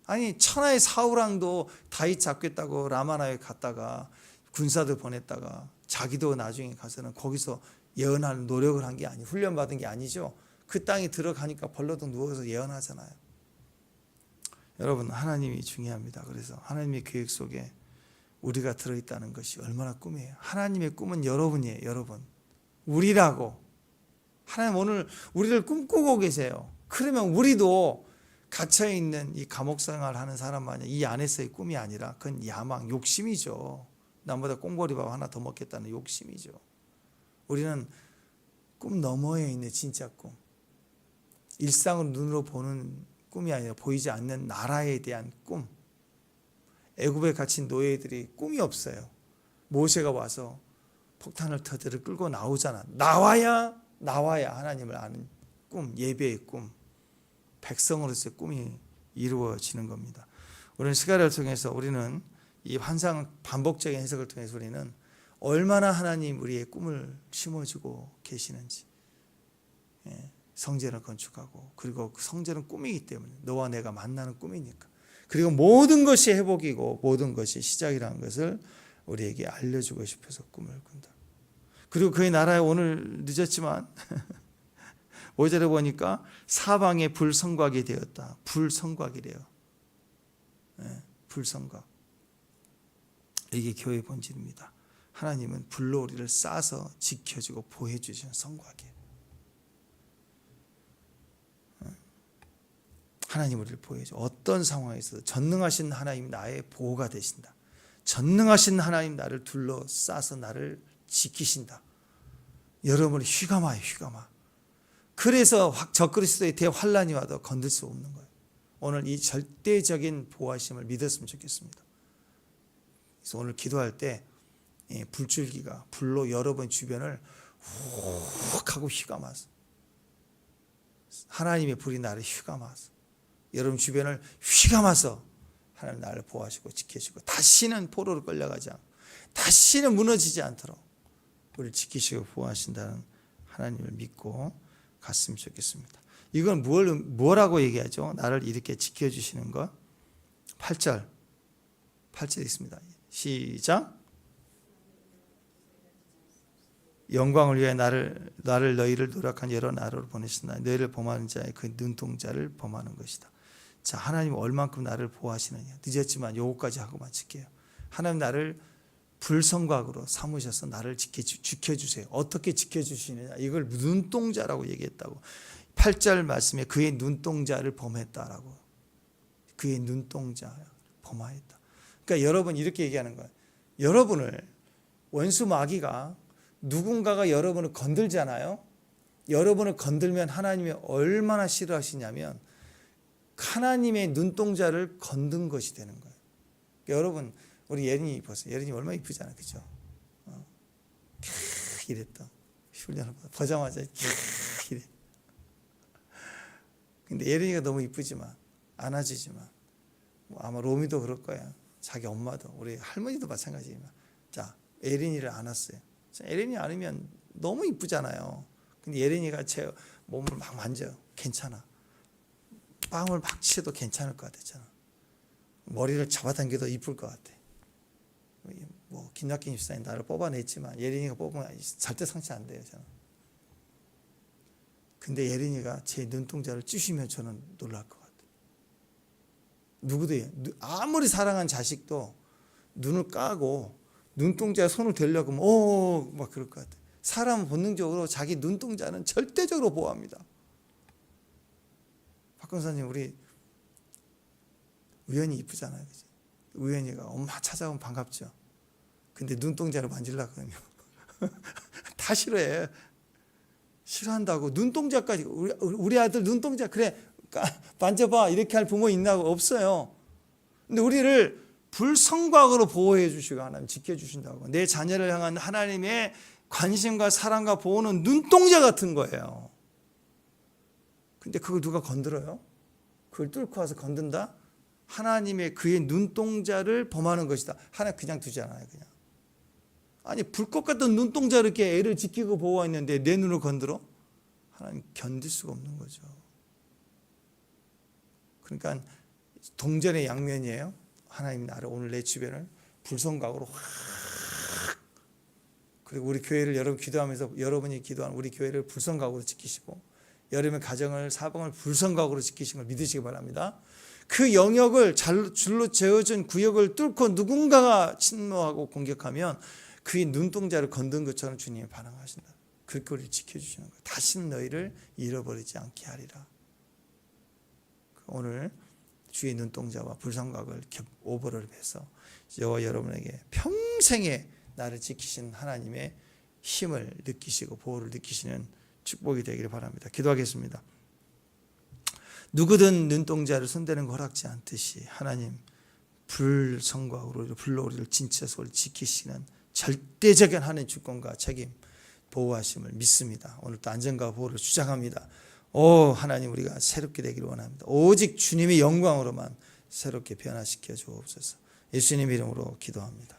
아니 천하의 사울왕도 다윗 잡겠다고 라마나에 갔다가 군사들 보냈다가 자기도 나중에 가서는 거기서 예언하는 노력을 한 게 아니고 훈련받은 게 아니죠. 그 땅에 들어가니까 벌러덩 누워서 예언하잖아요. 여러분 하나님이 중요합니다. 그래서 하나님의 계획 속에 우리가 들어있다는 것이 얼마나 꿈이에요. 하나님의 꿈은 여러분이에요. 여러분. 우리라고. 하나님 오늘 우리를 꿈꾸고 계세요. 그러면 우리도 갇혀있는 이 감옥생활 하는 사람 마냥 이 안에서의 꿈이 아니라 그건 야망, 욕심이죠. 남보다 꽁보리밥 하나 더 먹겠다는 욕심이죠. 우리는 꿈 너머에 있는 진짜 꿈. 일상으로 눈으로 보는 꿈이 아니라 보이지 않는 나라에 대한 꿈. 애굽에 갇힌 노예들이 꿈이 없어요. 모세가 와서 폭탄을 터뜨려 끌고 나오잖아. 나와야 하나님을 아는 꿈, 예배의 꿈. 백성으로서의 꿈이 이루어지는 겁니다. 우리는 시간을 통해서 우리는 이 환상 반복적인 해석을 통해서 우리는 얼마나 하나님 우리의 꿈을 심어주고 계시는지. 성전을 건축하고 그리고 그 성전은 꿈이기 때문에 너와 내가 만나는 꿈이니까. 그리고 모든 것이 회복이고 모든 것이 시작이라는 것을 우리에게 알려주고 싶어서 꿈을 꾼다. 그리고 그의 나라에 오늘 늦었지만 5절에 보니까 사방에 불성곽이 되었다. 불성곽이래요. 불성곽. 이게 교회의 본질입니다. 하나님은 불로 우리를 싸서 지켜주고 보호해주시는 성곽이에요. 하나님 우리를 보호해줘. 어떤 상황에서도 전능하신 하나님 나의 보호가 되신다. 전능하신 하나님 나를 둘러싸서 나를 지키신다. 여러분이 휘감아요. 휘감아. 그래서 적그리스도의 대환란이 와도 건들 수 없는 거예요. 오늘 이 절대적인 보호하심을 믿었으면 좋겠습니다. 그래서 오늘 기도할 때 불줄기가 불로 여러분 주변을 훅 하고 휘감아서 하나님의 불이 나를 휘감아서 여러분 주변을 휘감아서 하나님 나를 보호하시고 지키시고 다시는 포로로 끌려가지 않고 다시는 무너지지 않도록 우리를 지키시고 보호하신다는 하나님을 믿고 갔으면 좋겠습니다. 이건 뭐라고 얘기하죠? 나를 이렇게 지켜주시는 것. 8절 있습니다. 시작. 영광을 위해 나를 너희를 노력한 여러 나라로 보내신다. 너희를 범하는 자의 그 눈동자를 범하는 것이다. 자, 하나님 얼만큼 나를 보호하시느냐. 늦었지만 요거까지 하고 마칠게요. 하나님 나를 불성곽으로 삼으셔서 나를 지켜주세요. 어떻게 지켜주시느냐, 이걸 눈동자라고 얘기했다고. 8절 말씀에 그의 눈동자를 범했다라고. 그의 눈동자 범하였다. 그러니까 여러분 이렇게 얘기하는 거예요. 여러분을 원수 마귀가, 누군가가 여러분을 건들잖아요. 여러분을 건들면 하나님이 얼마나 싫어하시냐면 하나님의 눈동자를 건든 것이 되는 거예요. 그러니까 여러분, 우리 예린이 보세요. 예린이 얼마나 이쁘잖아요, 그죠? 이랬다. 훈련을 보자마자 이래. 근데 예린이가 너무 이쁘지만, 안아주지만, 아마 로미도 그럴 거야. 자기 엄마도, 우리 할머니도 마찬가지지만, 자, 예린이를 안았어요. 예린이 안으면 너무 이쁘잖아요. 근데 예린이가 제 몸을 막 만져요. 괜찮아. 빵을 막 치도 괜찮을 것 같았잖아. 머리를 잡아당겨도 이쁠 것 같아. 뭐 김낙긴 집사님 나를 뽑아냈지만 예린이가 뽑으면 절대 상처 안 돼요, 저는. 근데 예린이가 제 눈동자를 쑤시면 저는 놀랄 것 같아요. 누구도 아무리 사랑한 자식도 눈을 까고 눈동자에 손을 대려고 하면 막 그럴 것 같아요. 사람은 본능적으로 자기 눈동자는 절대적으로 보호합니다. 박 권사님, 우리 우연히 이쁘잖아요, 그죠? 우연이가 엄마 찾아오면 반갑죠. 근데 눈동자를 만지려고 하면 다 싫어해. 싫어한다고. 눈동자까지. 우리 아들 눈동자 그래 만져봐 이렇게 할 부모 있나고? 없어요. 근데 우리를 불성곽으로 보호해 주시고 하나님 지켜주신다고. 내 자녀를 향한 하나님의 관심과 사랑과 보호는 눈동자 같은 거예요. 근데 그걸 누가 건드려요? 그걸 뚫고 와서 건든다? 하나님의 그의 눈동자를 범하는 것이다. 하나님 그냥 두잖아요, 그냥. 아니, 불꽃 같은 눈동자를 이렇게 애를 지키고 보호했는데 내 눈을 건드려? 하나님 견딜 수가 없는 거죠. 그러니까 동전의 양면이에요. 하나님 나를, 오늘 내 주변을 불성곽으로 확, 그리고 우리 교회를 여러분 기도하면서 여러분이 기도하는 우리 교회를 불성곽으로 지키시고 여러분의 가정을, 사방을 불성곽으로 지키신 걸 믿으시기 바랍니다. 그 영역을 줄로 재어준 구역을 뚫고 누군가가 침노하고 공격하면 그의 눈동자를 건든 것처럼 주님이 반응하신다. 그렇게 우리를 지켜주시는 거예요. 다시는 너희를 잃어버리지 않게 하리라. 오늘 주의 눈동자와 불성곽을 오버를 해서 저와 여러분에게 평생에 나를 지키신 하나님의 힘을 느끼시고 보호를 느끼시는 축복이 되기를 바랍니다. 기도하겠습니다. 누구든 눈동자를 손대는 거 허락지 않듯이 하나님 불성곽으로 불로 우리를 진짜서 지키시는 절대적인 하나님의 주권과 책임, 보호하심을 믿습니다. 오늘도 안전과 보호를 주장합니다. 하나님, 우리가 새롭게 되기를 원합니다. 오직 주님의 영광으로만 새롭게 변화시켜 주옵소서. 예수님 이름으로 기도합니다.